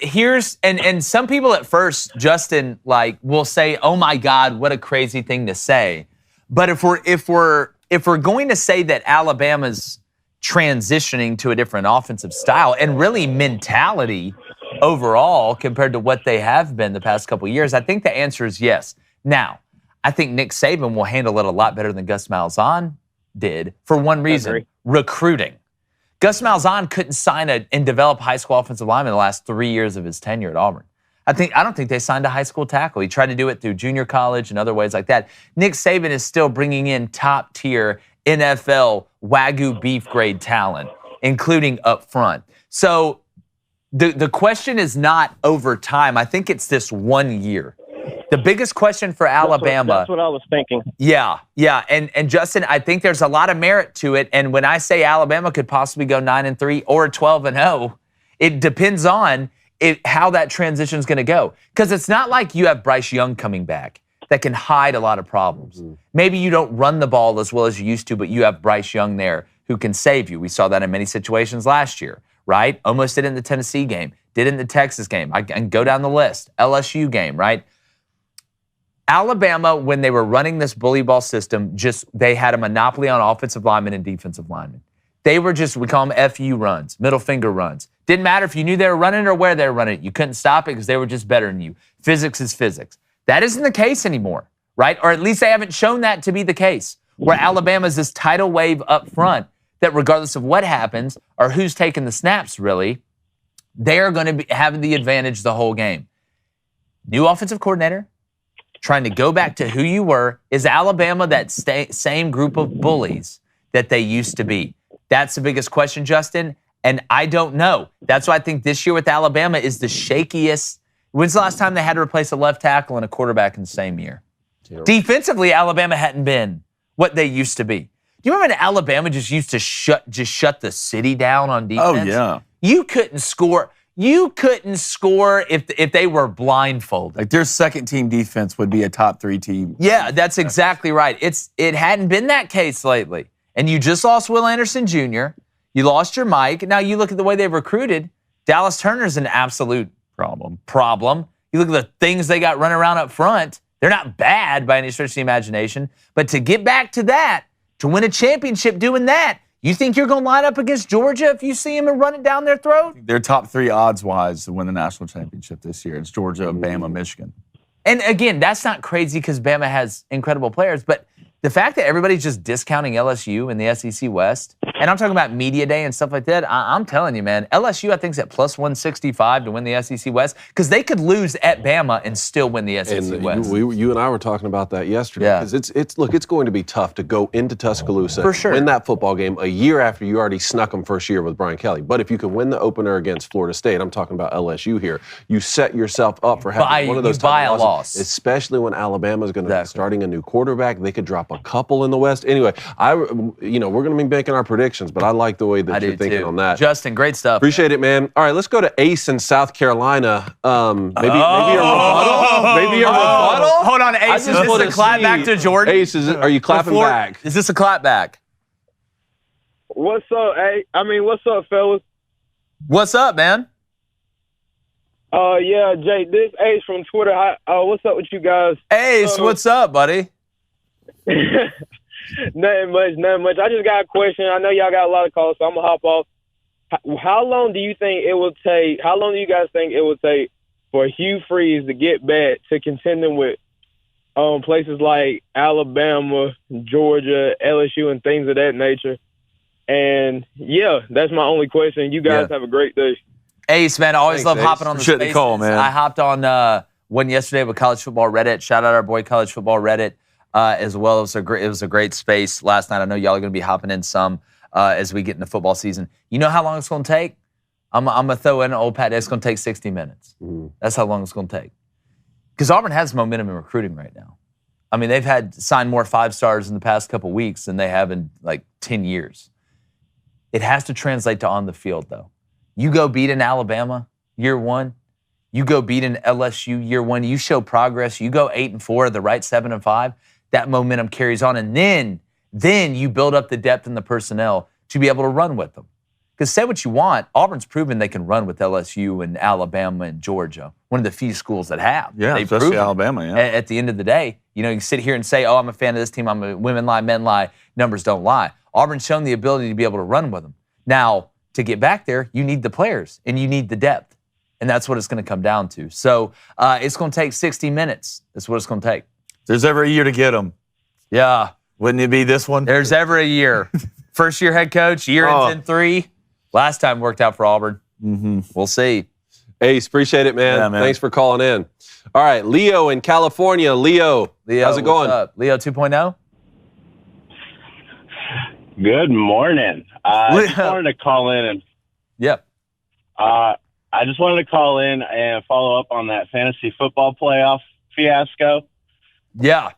Speaker 1: Here's and some people at first, Justin, like will say, "Oh my God, what a crazy thing to say." But if we're going to say that Alabama's transitioning to a different offensive style and really mentality overall compared to what they have been the past couple of years, I think the answer is yes. Now, I think Nick Saban will handle it a lot better than Gus Malzahn did for one reason: recruiting. Gus Malzahn couldn't sign and develop high school offensive linemen the last 3 years of his tenure at Auburn. I don't think they signed a high school tackle. He tried to do it through junior college and other ways like that. Nick Saban is still bringing in top-tier NFL Wagyu beef grade talent, including up front. So the question is not over time. I think it's this 1 year. The biggest question for Alabama.
Speaker 8: That's what I was thinking.
Speaker 1: Yeah. And Justin, I think there's a lot of merit to it. And when I say Alabama could possibly go 9-3 or 12-0, it depends on how that transition is going to go. Because it's not like you have Bryce Young coming back that can hide a lot of problems. Maybe you don't run the ball as well as you used to, but you have Bryce Young there who can save you. We saw that in many situations last year, right? Almost did it in the Tennessee game, did it in the Texas game. I can go down the list. LSU game, right? Alabama, when they were running this bully ball system, they had a monopoly on offensive linemen and defensive linemen. They were we call them FU runs, middle finger runs. Didn't matter if you knew they were running it or where they were running it. You couldn't stop it because they were just better than you. Physics is physics. That isn't the case anymore, right? Or at least they haven't shown that to be the case, where Alabama's this tidal wave up front that regardless of what happens or who's taking the snaps, really, they're going to be having the advantage the whole game. New offensive coordinator, trying to go back to who you were. Is Alabama that same group of bullies that they used to be? That's the biggest question, Justin, and I don't know. That's why I think this year with Alabama is the shakiest. When's the last time they had to replace a left tackle and a quarterback in the same year? Defensively, Alabama hadn't been what they used to be. Do you remember when Alabama just used to shut the city down on defense?
Speaker 3: Oh, yeah.
Speaker 1: You couldn't score. You couldn't score if they were blindfolded.
Speaker 3: Like their second team defense would be a top 3 team.
Speaker 1: Yeah, that's exactly right. It hadn't been that case lately. And you just lost Will Anderson Jr. You lost your Mike. Now you look at the way they've recruited. Dallas Turner's an absolute problem. You look at the things they got running around up front. They're not bad by any stretch of the imagination. But to get back to that, to win a championship doing that, you think you're going to line up against Georgia if you see them and run it down their throat?
Speaker 3: They're top 3 odds-wise to win the national championship this year. It's Georgia, Bama, Michigan.
Speaker 1: And again, that's not crazy because Bama has incredible players, but the fact that everybody's just discounting LSU in the SEC West, and I'm talking about media day and stuff like that, I'm telling you, man, LSU I think is at plus 165 to win the SEC West because they could lose at Bama and still win the SEC West.
Speaker 2: You and I were talking about that yesterday because it's going to be tough to go into Tuscaloosa and win that football game a year after you already snuck them first year with Brian Kelly. But if you can win the opener against Florida State, I'm talking about LSU here, you set yourself up for having one of those
Speaker 1: type of losses,
Speaker 2: especially when Alabama's going to be starting a new quarterback. They could drop a couple in the West. Anyway, we're going to be making our predictions, but I like the way that you're thinking on that.
Speaker 1: Justin, great stuff.
Speaker 2: Appreciate it, man. All right, let's go to Ace in South Carolina. Maybe a rebuttal? Maybe a rebuttal?
Speaker 1: Hold on, Ace. Is this a clap back to Jordan?
Speaker 2: Ace, are you clapping back?
Speaker 1: Is this a clap back?
Speaker 8: What's up, what's up, fellas?
Speaker 1: What's up, man?
Speaker 8: Yeah, Jay, this Ace from Twitter. What's up with you guys?
Speaker 1: Ace, what's up, buddy?
Speaker 8: Nothing much. I just got a question. I know y'all got a lot of calls, so I'm gonna hop off. How long do you guys think it will take for Hugh Freeze to get back to contending with places like Alabama, Georgia, LSU, and things of that nature? And yeah, that's my only question. You guys have a great day.
Speaker 1: Ace, man, I always love hopping on the Spaces.
Speaker 3: Call, man.
Speaker 1: I hopped on one yesterday with College Football Reddit. Shout out our boy College Football Reddit as well. It was a great space last night. I know y'all are going to be hopping in some as we get into football season. You know how long it's going to take? I'm going to throw in an old Pat. It's going to take 60 minutes. That's how long it's going to take. Because Auburn has momentum in recruiting right now. I mean, they've signed more 5-stars in the past couple weeks than they have in like 10 years. It has to translate to on the field, though. You go beat an Alabama year one, You go beat an LSU year one. You show progress. You go 8-4, the right 7-5. That momentum carries on, and then you build up the depth in the personnel to be able to run with them. Because say what you want, Auburn's proven they can run with LSU and Alabama and Georgia. One of the few schools that have.
Speaker 3: Yeah,
Speaker 1: They've
Speaker 3: especially
Speaker 1: proven
Speaker 3: Alabama. Yeah.
Speaker 1: At the end of the day, you can sit here and say, "Oh, I'm a fan of this team. I'm a women lie, men lie. Numbers don't lie." Auburn's shown the ability to be able to run with them. Now, to get back there, you need the players and you need the depth, and that's what it's going to come down to. So it's going to take 60 minutes. That's what it's going to take.
Speaker 3: There's every year to get them.
Speaker 1: Yeah,
Speaker 3: wouldn't it be this one?
Speaker 1: There's every year. First year head coach, year ends in 3. Last time worked out for Auburn.
Speaker 3: Mm-hmm.
Speaker 1: We'll see.
Speaker 2: Ace, appreciate it, man.
Speaker 3: Yeah, man.
Speaker 2: Thanks for calling in. All right, Leo in California. Leo, how's it going?
Speaker 1: What's up? Leo 2.0?
Speaker 9: Good morning. I just wanted to call in and I just wanted to call in and follow up on that fantasy football playoff fiasco.
Speaker 1: Yeah.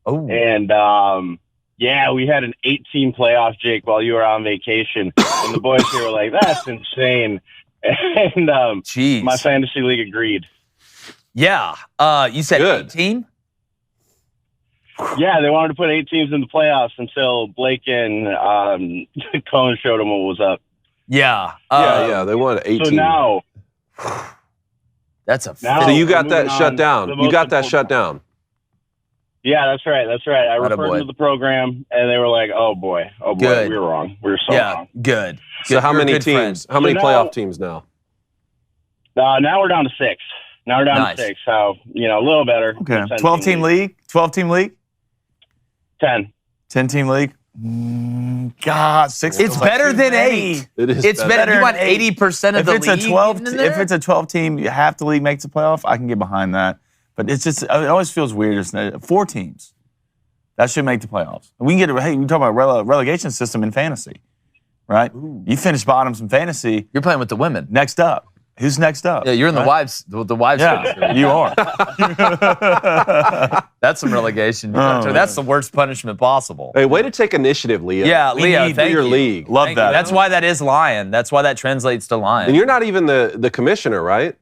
Speaker 1: Oh.
Speaker 9: And we had an 8-team playoff, Jake, while you were on vacation, and the boys here were like, "That's insane." And my fantasy league agreed.
Speaker 1: Yeah. You said 8-team?
Speaker 9: Yeah, they wanted to put 8 teams in the playoffs until Blake and Cohen showed them what was up.
Speaker 1: Yeah.
Speaker 2: They wanted 18.
Speaker 9: So now,
Speaker 1: that's a.
Speaker 2: So you got that shut down. You got that shut down.
Speaker 9: Yeah, that's right. I referred them to the program, and they were like, "Oh boy,
Speaker 1: good.
Speaker 9: We were wrong. We were so wrong."
Speaker 1: Good.
Speaker 2: So how many teams?
Speaker 1: Friend.
Speaker 2: How many playoff teams now?
Speaker 9: Now we're down to 6. Now we're down to 6. So a little better.
Speaker 3: Okay. 12-team league. 12-team league.
Speaker 9: 10.
Speaker 3: 10-team league. God, 6.
Speaker 1: It's better than 8. It's better. You want 80% of the league.
Speaker 3: If it's a 12-team, half the league makes the playoff. I can get behind that. But it's just, it always feels weird. 4 teams. That should make the playoffs. We can get, we talk about relegation system in fantasy, right? Ooh. You finish bottoms in fantasy.
Speaker 1: You're playing with the women.
Speaker 3: Next up. Who's next up?
Speaker 1: Yeah, you're in the wives. The wives.
Speaker 3: Yeah, you are.
Speaker 1: That's some relegation. That's the worst punishment possible.
Speaker 2: Hey, way to take initiative, Leo.
Speaker 1: Yeah, Leo, thank
Speaker 2: your
Speaker 1: you.
Speaker 2: league.
Speaker 3: Love
Speaker 1: Thank
Speaker 3: that.
Speaker 1: you. That's why that is lion. That's why that translates to lion.
Speaker 2: And you're not even the commissioner, right?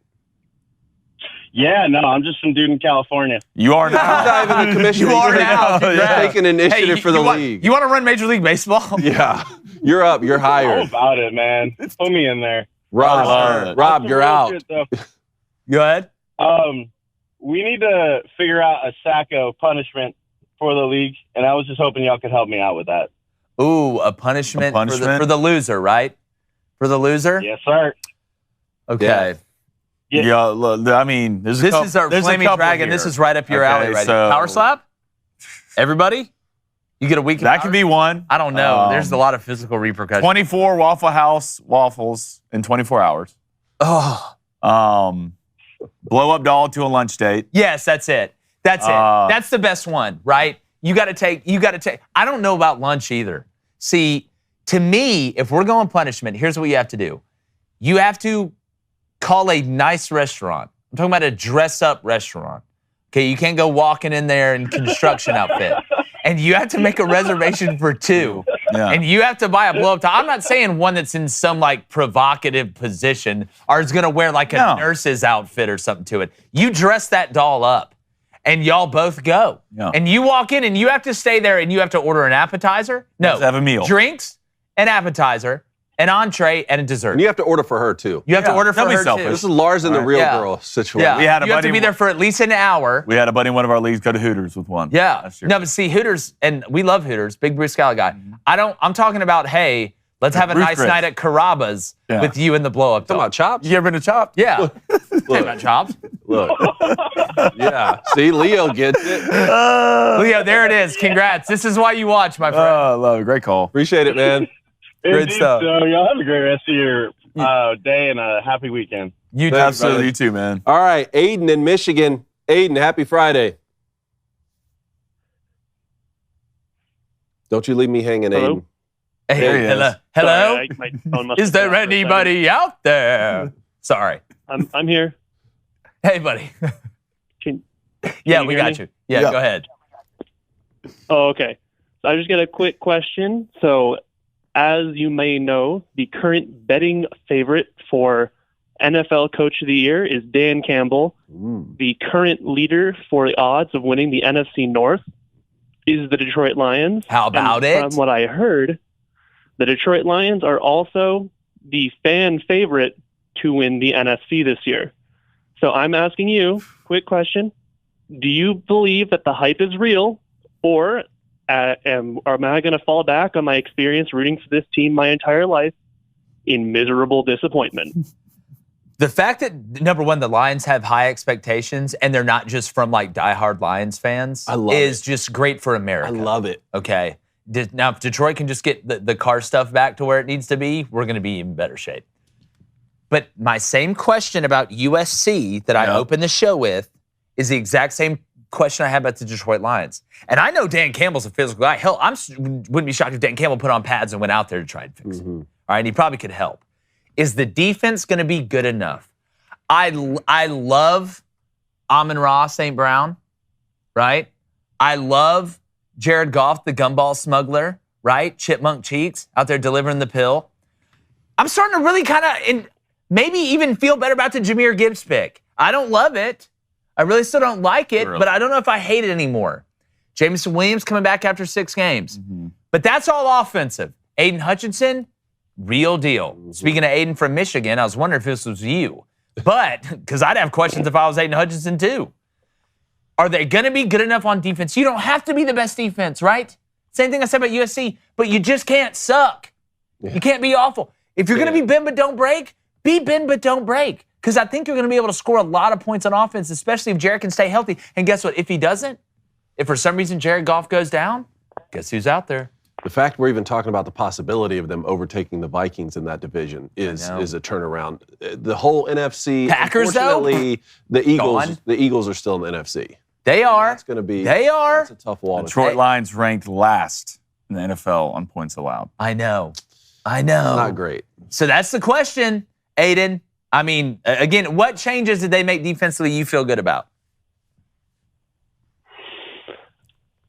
Speaker 9: Yeah, no, I'm just some dude in Alabama.
Speaker 3: You are now.
Speaker 2: Not even the commissioner.
Speaker 1: You are now.
Speaker 2: You're taking initiative for the league.
Speaker 1: You want to run Major League Baseball?
Speaker 2: Yeah. You're up. You're hired.
Speaker 9: All about it, man. Put me in there.
Speaker 2: Rob, you're out.
Speaker 1: Go ahead.
Speaker 9: We need to figure out a Sacco punishment for the league, and I was just hoping y'all could help me out with that.
Speaker 1: Ooh, a punishment? For the loser, right? For the loser?
Speaker 9: Yes, sir.
Speaker 1: Okay.
Speaker 3: Yeah, look, I mean,
Speaker 1: this is our Flaming Dragon. Here. This is right up your alley, right?
Speaker 3: So
Speaker 1: Power slap? Everybody? You get a week.
Speaker 3: That could be one.
Speaker 1: I don't know. There's a lot of physical repercussions.
Speaker 3: 24 Waffle House waffles in 24 hours.
Speaker 1: Oh.
Speaker 3: Blow up doll to a lunch date.
Speaker 1: Yes, that's it. That's it. That's the best one, right? You got to take. I don't know about lunch either. See, to me, if we're going punishment, here's what you have to do. You have to call a nice restaurant. I'm talking about a dress-up restaurant. Okay, you can't go walking in there in construction outfit. And you have to make a reservation for 2. Yeah. And you have to buy a blow-up top. I'm not saying one that's in some, provocative position or is going to wear, a nurse's outfit or something to it. You dress that doll up, and y'all both go. Yeah. And you walk in, and you have to stay there, and you have to order an appetizer. No.
Speaker 3: Have a meal.
Speaker 1: Drinks, an appetizer, an entree, and a dessert.
Speaker 2: And you have to order for her, too.
Speaker 1: You have to order for her, too.
Speaker 2: This is Lars and the real girl situation.
Speaker 1: Yeah. You have to be there for at least an hour.
Speaker 3: We had a buddy in one of our leagues go to Hooters with one.
Speaker 1: Yeah. No, but see, Hooters, and we love Hooters, big Bruce Scala guy. I'm talking about, hey, let's have a nice night at Carrabba's with you and the blow-up doll.
Speaker 2: Talking about Chopped?
Speaker 3: You ever been to Chopped?
Speaker 1: Yeah. Talking about Chopped.
Speaker 2: Look. Yeah. See, Leo gets it.
Speaker 1: Leo, there it is. Congrats. This is why you watch, my friend.
Speaker 3: Oh, love it. Great call.
Speaker 2: Appreciate it, man.
Speaker 1: Great stuff.
Speaker 9: So y'all have a great rest of your day and a happy weekend.
Speaker 3: You too, absolutely. You too, man.
Speaker 2: All right, Aiden in Michigan. Aiden, happy Friday. Don't you leave me hanging, Aiden.
Speaker 1: Hey, hello.
Speaker 9: Sorry, my phone must
Speaker 1: is there anybody out there? Sorry.
Speaker 9: I'm here.
Speaker 1: Hey, buddy.
Speaker 9: Can
Speaker 1: we got you. Yeah, go ahead.
Speaker 10: Oh, okay. So I just got a quick question. So, as you may know, the current betting favorite for NFL Coach of the Year is Dan Campbell. The current leader for the odds of winning the NFC North is the Detroit Lions.
Speaker 1: How about it?
Speaker 10: From what I heard, the Detroit Lions are also the fan favorite to win the NFC this year. So I'm asking you, quick question. Do you believe that the hype is real, or am I going to fall back on my experience rooting for this team my entire life in miserable disappointment?
Speaker 1: The fact that, number one, the Lions have high expectations and they're not just from like diehard Lions fans is just great for America.
Speaker 2: I love it.
Speaker 1: Okay. Now, if Detroit can just get the car stuff back to where it needs to be, we're going to be in better shape. But my same question about USC that I opened the show with is the exact same question I had about the Detroit Lions. And I know Dan Campbell's a physical guy. Hell, I wouldn't be shocked if Dan Campbell put on pads and went out there to try and fix it. All right, he probably could help. Is the defense going to be good enough? I love Amon-Ra St. Brown, right? I love Jared Goff, the gumball smuggler, right? Chipmunk cheeks out there delivering the pill. I'm starting to really kind of maybe even feel better about the Jahmyr Gibbs pick. I don't love it. I really still don't like it, but I don't know if I hate it anymore. Jameson Williams coming back after 6 games. But that's all offensive. Aiden Hutchinson, real deal. Speaking of Aiden from Michigan, I was wondering if this was you. But, because I'd have questions if I was Aiden Hutchinson too. Are they going to be good enough on defense? You don't have to be the best defense, right? Same thing I said about USC, but you just can't suck. You can't be awful. If you're going to be bend but don't break, be bend but don't break. Because I think you're going to be able to score a lot of points on offense, especially if Jared can stay healthy. And guess what? If he doesn't, if for some reason Jared Goff goes down, guess who's out there?
Speaker 2: The fact we're even talking about the possibility of them overtaking the Vikings in that division is a turnaround. The whole NFC,
Speaker 1: Packers,
Speaker 2: unfortunately, the Eagles are still in the NFC.
Speaker 1: They are.
Speaker 2: It's going to be.
Speaker 1: They are.
Speaker 2: That's a tough wall.
Speaker 3: Detroit Lions ranked last in the NFL on points allowed.
Speaker 1: I know. Not
Speaker 2: great.
Speaker 1: So that's the question, Aiden. I mean, again, what changes did they make defensively you feel good about?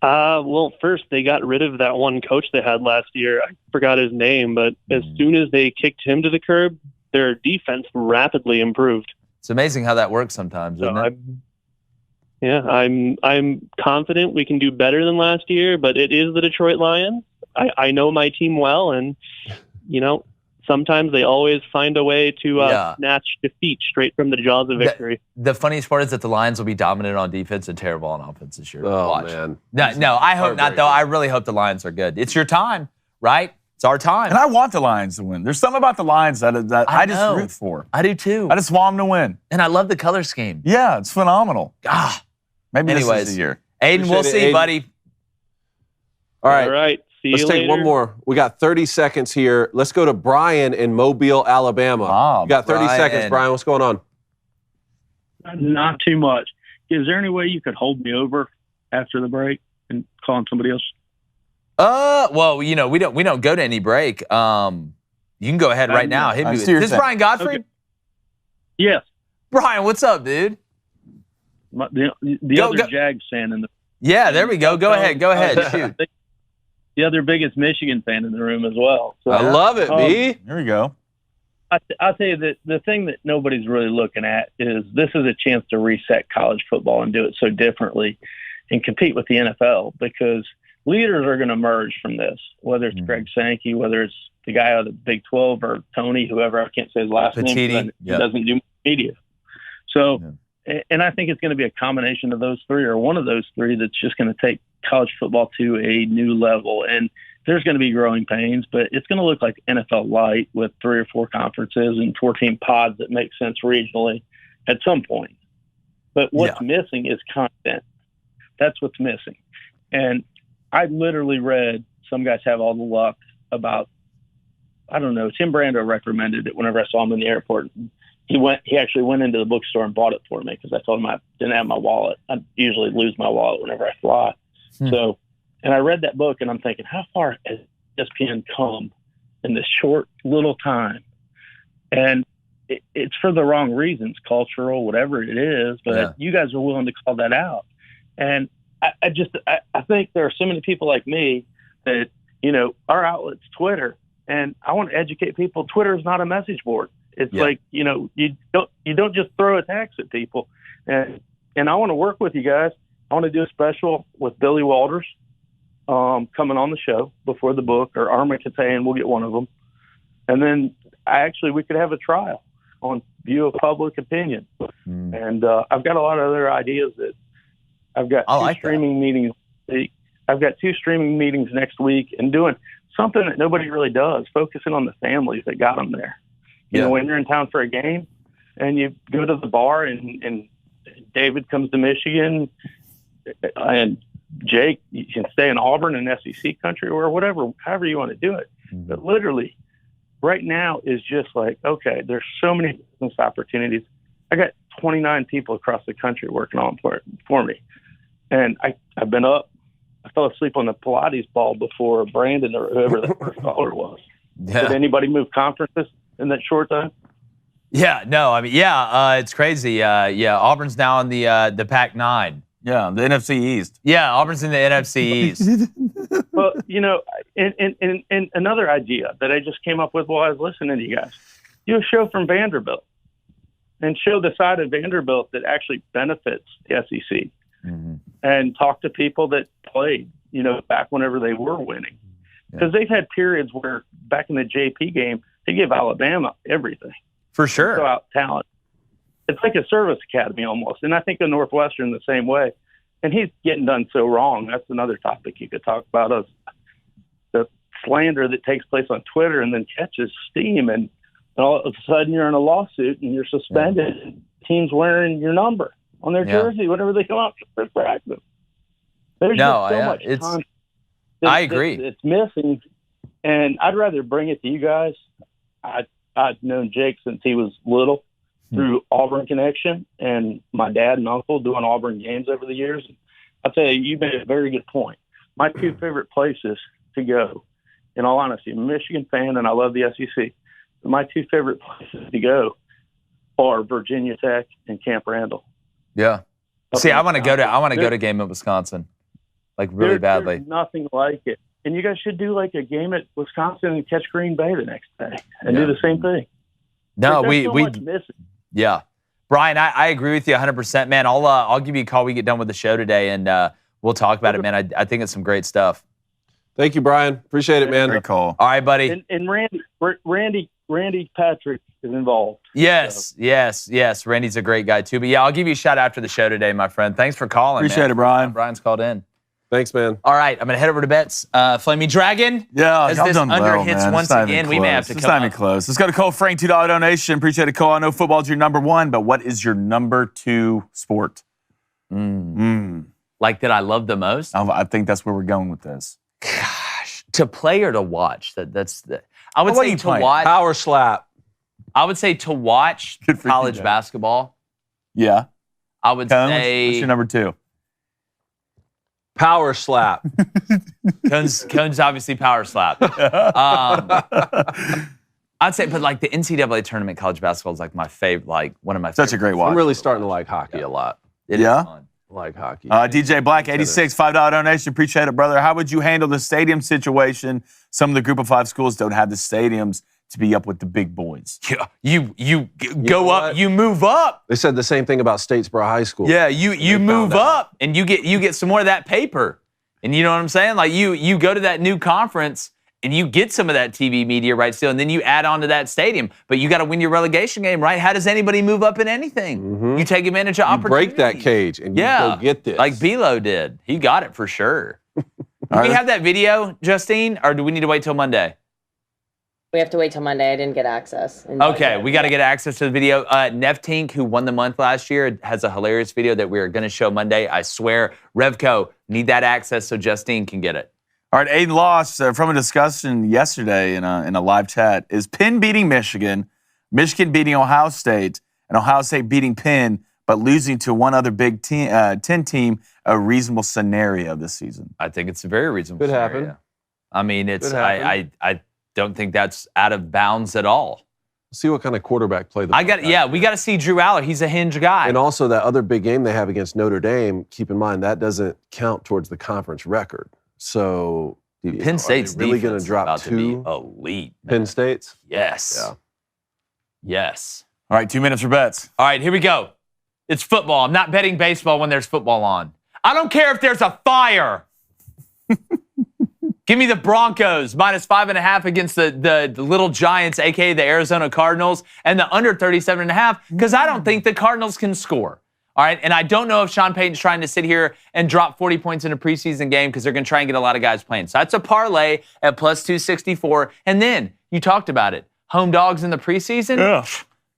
Speaker 10: Well, first, they got rid of that one coach they had last year. I forgot his name, but as soon as they kicked him to the curb, their defense rapidly improved.
Speaker 1: It's amazing how that works sometimes, isn't it?
Speaker 10: I'm confident we can do better than last year, but it is the Detroit Lions. I know my team well, and, sometimes they always find a way to snatch defeat straight from the jaws of victory.
Speaker 1: The funniest part is that the Lions will be dominant on defense and terrible on offense this year.
Speaker 2: Oh,
Speaker 1: Watch.
Speaker 2: man.
Speaker 1: No, I hope not, though. I really hope the Lions are good. It's your time, right? It's our time.
Speaker 3: And I want the Lions to win. There's something about the Lions that I just root for.
Speaker 1: I do, too.
Speaker 3: I just want them to win.
Speaker 1: And I love the color scheme.
Speaker 3: Yeah, it's phenomenal. Maybe this is the year.
Speaker 1: Aiden, we'll see you, buddy.
Speaker 2: All right.
Speaker 10: All right.
Speaker 2: Let's take one more. We got 30 seconds here. Let's go to Brian in Mobile, Alabama. You got 30 seconds, Brian. What's going on?
Speaker 11: Not too much. Is there any way you could hold me over after the break and call on somebody else?
Speaker 1: Well, we don't go to any break. You can go ahead right now. Hit me with this. Is Brian Godfrey?
Speaker 11: Okay. Yes.
Speaker 1: Brian, what's up, dude?
Speaker 11: The other Jags fan in the.
Speaker 1: Yeah, there we go. Go ahead. Shoot.
Speaker 11: The other biggest Michigan fan in the room as well. So,
Speaker 2: I love it, B.
Speaker 3: Here we go.
Speaker 11: I'll tell you that the thing that nobody's really looking at is this is a chance to reset college football and do it so differently and compete with the NFL, because leaders are going to emerge from this, whether it's Greg Sankey, whether it's the guy out of the Big 12 or Tony, whoever, I can't say his last name, but doesn't do media. So, and I think it's going to be a combination of those three or one of those three that's just going to take college football to a new level. And there's going to be growing pains, but it's going to look like NFL light with 3 or 4 conferences and 14 pods that make sense regionally at some point. But what's missing is content. That's what's missing. And I literally read some guys have all the luck about, I don't know, Tim Brando recommended it whenever I saw him in the airport. He actually went into the bookstore and bought it for me because I told him I didn't have my wallet. I usually lose my wallet whenever I fly. So, and I read that book and I'm thinking, how far has ESPN come in this short little time? And it's for the wrong reasons, cultural, whatever it is, but you guys are willing to call that out. And I think there are so many people like me that, our outlet's Twitter, and I want to educate people. Twitter is not a message board. It's like, you don't just throw attacks at people. And I want to work with you guys. I want to do a special with Billy Walters coming on the show before the book, or Armageddon. We'll get one of them. And then we could have a trial on view of public opinion. And I've got a lot of other ideas that I've got streaming meetings. I've got 2 streaming meetings next week, and doing something that nobody really does, focusing on the families that got them there. You know, when you're in town for a game and you go to the bar and David comes to Michigan and Jake, you can stay in Auburn and SEC country or whatever, however you want to do it. But literally right now is just like, okay, there's so many business opportunities. I got 29 people across the country working on for me. And I've been up. I fell asleep on the Pilates ball before Brandon or whoever that first caller was. Yeah. Did anybody move conferences in that short time?
Speaker 1: Yeah, no, I mean, it's crazy. Auburn's now in the Pac-9.
Speaker 3: Yeah, the NFC East.
Speaker 1: Yeah, Auburn's in the NFC East.
Speaker 11: Well, and another idea that I just came up with while I was listening to you guys, do a show from Vanderbilt and show the side of Vanderbilt that actually benefits the SEC. And talk to people that played, back whenever they were winning. Because they've had periods where back in the JP game, they give Alabama everything.
Speaker 1: For sure.
Speaker 11: Go out talent. It's like a service academy almost. And I think of Northwestern the same way. And he's getting done so wrong. That's another topic you could talk about, is the slander that takes place on Twitter and then catches steam. And all of a sudden you're in a lawsuit and you're suspended. Teams wearing your number on their jersey whenever they come out for practice. There's just so much content.
Speaker 1: I agree.
Speaker 11: It's missing, and I'd rather bring it to you guys. I've known Jake since he was little through Auburn Connection, and my dad and uncle doing Auburn games over the years. I'll tell you made a very good point. My 2 favorite places to go, in all honesty, I'm a Michigan fan, and I love the SEC. But my 2 favorite places to go are Virginia Tech and Camp Randall.
Speaker 1: Yeah. See, I want to go to a game at Wisconsin, like really badly.
Speaker 11: There's nothing like it. And you guys should do like a game at Wisconsin and catch Green Bay the next day and do the same thing.
Speaker 1: No, we
Speaker 11: missing.
Speaker 1: Yeah. Brian, I agree with you 100%, man. I'll give you a call when we get done with the show today, and we'll talk about it, man. I think it's some great stuff.
Speaker 2: Thank you, Brian. Appreciate it, man.
Speaker 3: Great call.
Speaker 1: All right, buddy.
Speaker 11: And Randy Patrick is involved.
Speaker 1: Yes. Randy's a great guy too. But yeah, I'll give you a shout after the show today, my friend. Thanks for calling.
Speaker 3: Appreciate it, Brian.
Speaker 1: Brian's called in.
Speaker 2: Thanks, man.
Speaker 1: All right, I'm gonna head over to bets. Flaming Dragon.
Speaker 3: Yeah,
Speaker 1: as this under hits once again, we may have to.
Speaker 3: It's not even close. Let's go to Cole Frank, $2 donation. Appreciate it, Cole. I know football's your number 1, but what is your number 2 sport?
Speaker 1: Like that I love the most.
Speaker 3: I think that's where we're going with this.
Speaker 1: Gosh, to play or to watch? I would say to watch.
Speaker 2: Power slap.
Speaker 1: I would say to watch college basketball.
Speaker 3: Yeah.
Speaker 1: I would say.
Speaker 3: What's your number 2?
Speaker 2: Power slap.
Speaker 1: Cone's obviously power slap. I'd say, but like the NCAA tournament college basketball is like my favorite, like one of my favorites.
Speaker 3: Such a great watch.
Speaker 2: I'm really starting to like hockey a lot.
Speaker 1: It is fun.
Speaker 2: I like hockey.
Speaker 3: DJ Black, 86, $5 donation. Appreciate it, brother. How would you handle the stadium situation? Some of the Group of 5 schools don't have the stadiums to be up with the big boys.
Speaker 1: Yeah, you go up, you move up.
Speaker 2: They said the same thing about Statesboro High School.
Speaker 1: Yeah, you move up and you get some more of that paper. And you know what I'm saying? Like you go to that new conference and you get some of that TV media right still, and then you add on to that stadium. But you got to win your relegation game, right? How does anybody move up in anything? You take advantage of opportunity.
Speaker 2: Break that cage and you go get this.
Speaker 1: Like Belo did. He got it for sure. Do we have that video, Justine, or do we need to wait till Monday?
Speaker 5: We have to wait till Monday. I didn't get access.
Speaker 1: Okay, we got to get access to the video. Neftink, who won the month last year, has a hilarious video that we are going to show Monday. I swear. Revco, need that access so Justine can get it.
Speaker 3: All right, Aiden Loss, from a discussion yesterday in a live chat, is Penn beating Michigan, Michigan beating Ohio State, and Ohio State beating Penn, but losing to one other Big 10 team, a reasonable scenario this season?
Speaker 1: I think it's a very reasonable
Speaker 2: scenario. Could happen.
Speaker 1: I mean, I don't think that's out of bounds at all.
Speaker 2: See what kind of quarterback play
Speaker 1: we got to see Drew Aller. He's a hinge guy.
Speaker 2: And also that other big game they have against Notre Dame, keep in mind that doesn't count towards the conference record. So
Speaker 1: Penn State's
Speaker 2: really going to drop
Speaker 1: about
Speaker 2: 2
Speaker 1: to be elite.
Speaker 2: Penn State's?
Speaker 1: Yes.
Speaker 2: Yeah.
Speaker 1: Yes.
Speaker 3: All right, 2 minutes for bets.
Speaker 1: All right, here we go. It's football. I'm not betting baseball when there's football on. I don't care if there's a fire. Give me the Broncos -5.5 against the Little Giants, a.k.a. the Arizona Cardinals, and the under 37.5 because I don't think the Cardinals can score. All right, and I don't know if Sean Payton's trying to sit here and drop 40 points in a preseason game because they're going to try and get a lot of guys playing. So that's a parlay at +264. And then, you talked about it, home dogs in the preseason?
Speaker 3: Yeah.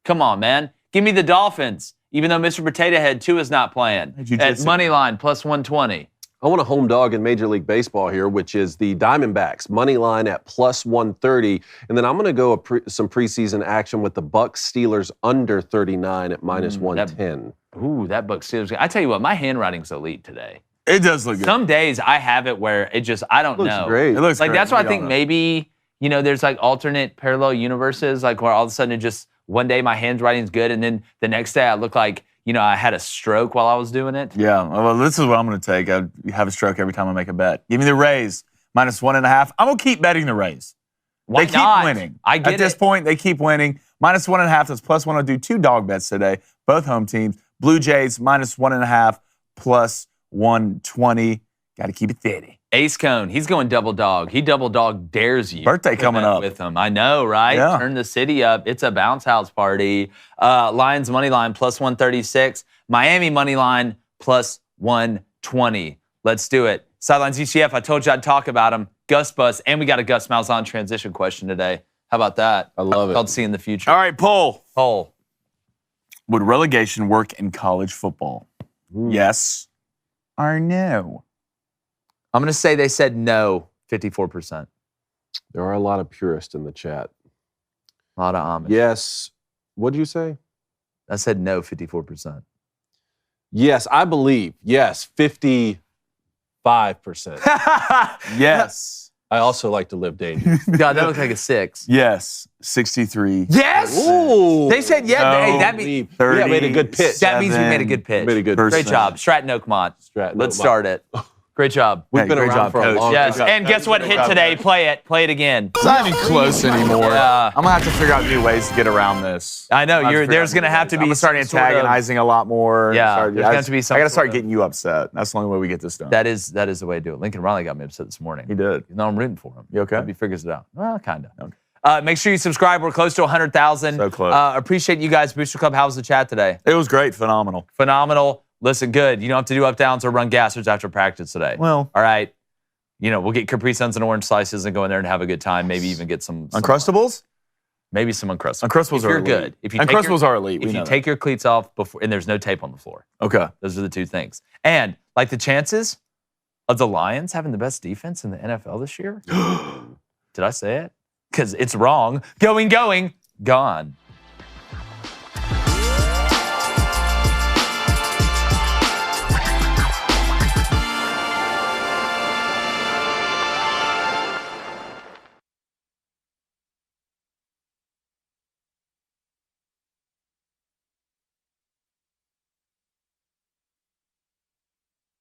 Speaker 1: Come on, man. Give me the Dolphins, even though Mr. Potato Head 2 is not playing, at moneyline +120.
Speaker 2: I want a home dog in Major League Baseball here, which is the Diamondbacks, money line at +130. And then I'm going to go some preseason action with the Bucks Steelers under 39 at -110.
Speaker 1: That Bucks Steelers. I tell you what, my handwriting's elite today.
Speaker 3: It does look good.
Speaker 1: Some days I have it where it just, I don't know.
Speaker 2: Looks great.
Speaker 3: It looks
Speaker 1: like
Speaker 3: great.
Speaker 1: that's why I think maybe, there's like alternate parallel universes, like where all of a sudden it just, one day my handwriting's good and then the next day I look like, I had a stroke while I was doing it.
Speaker 3: Yeah, well, this is what I'm going to take. I have a stroke every time I make a bet. Give me the Rays, -1.5. I'm going to keep betting the Rays.
Speaker 1: Why
Speaker 3: they
Speaker 1: not?
Speaker 3: keep winning.
Speaker 1: I get
Speaker 3: At this point, they keep winning. -1.5, that's +1. I'll do 2 dog bets today, both home teams. Blue Jays, -1.5, +120. Got to keep it steady.
Speaker 1: Ace Cone, he's going double dog. He double dog dares you.
Speaker 3: Birthday coming up
Speaker 1: with him. I know, right?
Speaker 3: Yeah.
Speaker 1: Turn the city up. It's a bounce house party. Lions money line +136. Miami money line +120. Let's do it. Sidelines ECF, I told you I'd talk about him. Gus Bus, and we got a Gus Malzahn transition question today. How about that?
Speaker 2: I love it.
Speaker 1: Called See in the Future.
Speaker 3: All right, poll.
Speaker 1: Would
Speaker 3: relegation work in college football? Yes or no?
Speaker 1: I'm going to say they said no, 54%.
Speaker 2: There are a lot of purists in the chat.
Speaker 1: A lot of Amish.
Speaker 2: Yes. What did you say?
Speaker 1: I said no, 54%.
Speaker 2: Yes, I believe. Yes, 55%.
Speaker 3: Yes.
Speaker 2: I also like to live dangerous.
Speaker 1: God, that looks like a 6.
Speaker 3: Yes, 63.
Speaker 1: Yes!
Speaker 2: Ooh.
Speaker 1: They said yes.
Speaker 3: No.
Speaker 1: Hey, that means
Speaker 3: 30.
Speaker 2: Yeah, made a good pitch.
Speaker 1: That means you made a good pitch.
Speaker 2: Made a good
Speaker 1: Great job. Stratton Oakmont. Let's start it. Great job.
Speaker 2: We've been around for a long time.
Speaker 1: Yes, and guess what hit today? Play it. Play it again.
Speaker 3: It's not even close anymore.
Speaker 1: Yeah.
Speaker 3: I'm going to have to figure out new ways to get around this.
Speaker 1: I know. There's going to have to be
Speaker 3: I'm gonna start antagonizing a lot more.
Speaker 1: Yeah, there's going to be some
Speaker 3: I got to start
Speaker 1: sort of-
Speaker 3: getting you upset. That's the only way we get this done.
Speaker 1: That is the way to do it. Lincoln Riley got me upset this morning.
Speaker 3: He did.
Speaker 1: No, I'm rooting for him.
Speaker 3: You okay?
Speaker 1: Hope he figures it out. Well, kind of.
Speaker 3: Okay.
Speaker 1: Make sure you subscribe. We're close to 100,000.
Speaker 3: So close.
Speaker 1: Appreciate you guys. Booster Club, how was the chat today?
Speaker 3: It was great. Phenomenal.
Speaker 1: Phenomenal. Listen, good. You don't have to do up downs or run gassers after practice today.
Speaker 3: Well.
Speaker 1: All right. We'll get Capri Suns and orange slices and go in there and have a good time. Maybe even get some
Speaker 3: Uncrustables?
Speaker 1: Maybe some Uncrustables.
Speaker 3: Uncrustables
Speaker 1: if
Speaker 3: are
Speaker 1: you're
Speaker 3: elite.
Speaker 1: good. If you
Speaker 3: Uncrustables are elite.
Speaker 1: If you take your cleats off before, and there's no tape on the floor.
Speaker 3: Okay.
Speaker 1: Those are the two things. And like the chances of the Lions having the best defense in the NFL this year. Did I say it? Because it's wrong. Going, gone.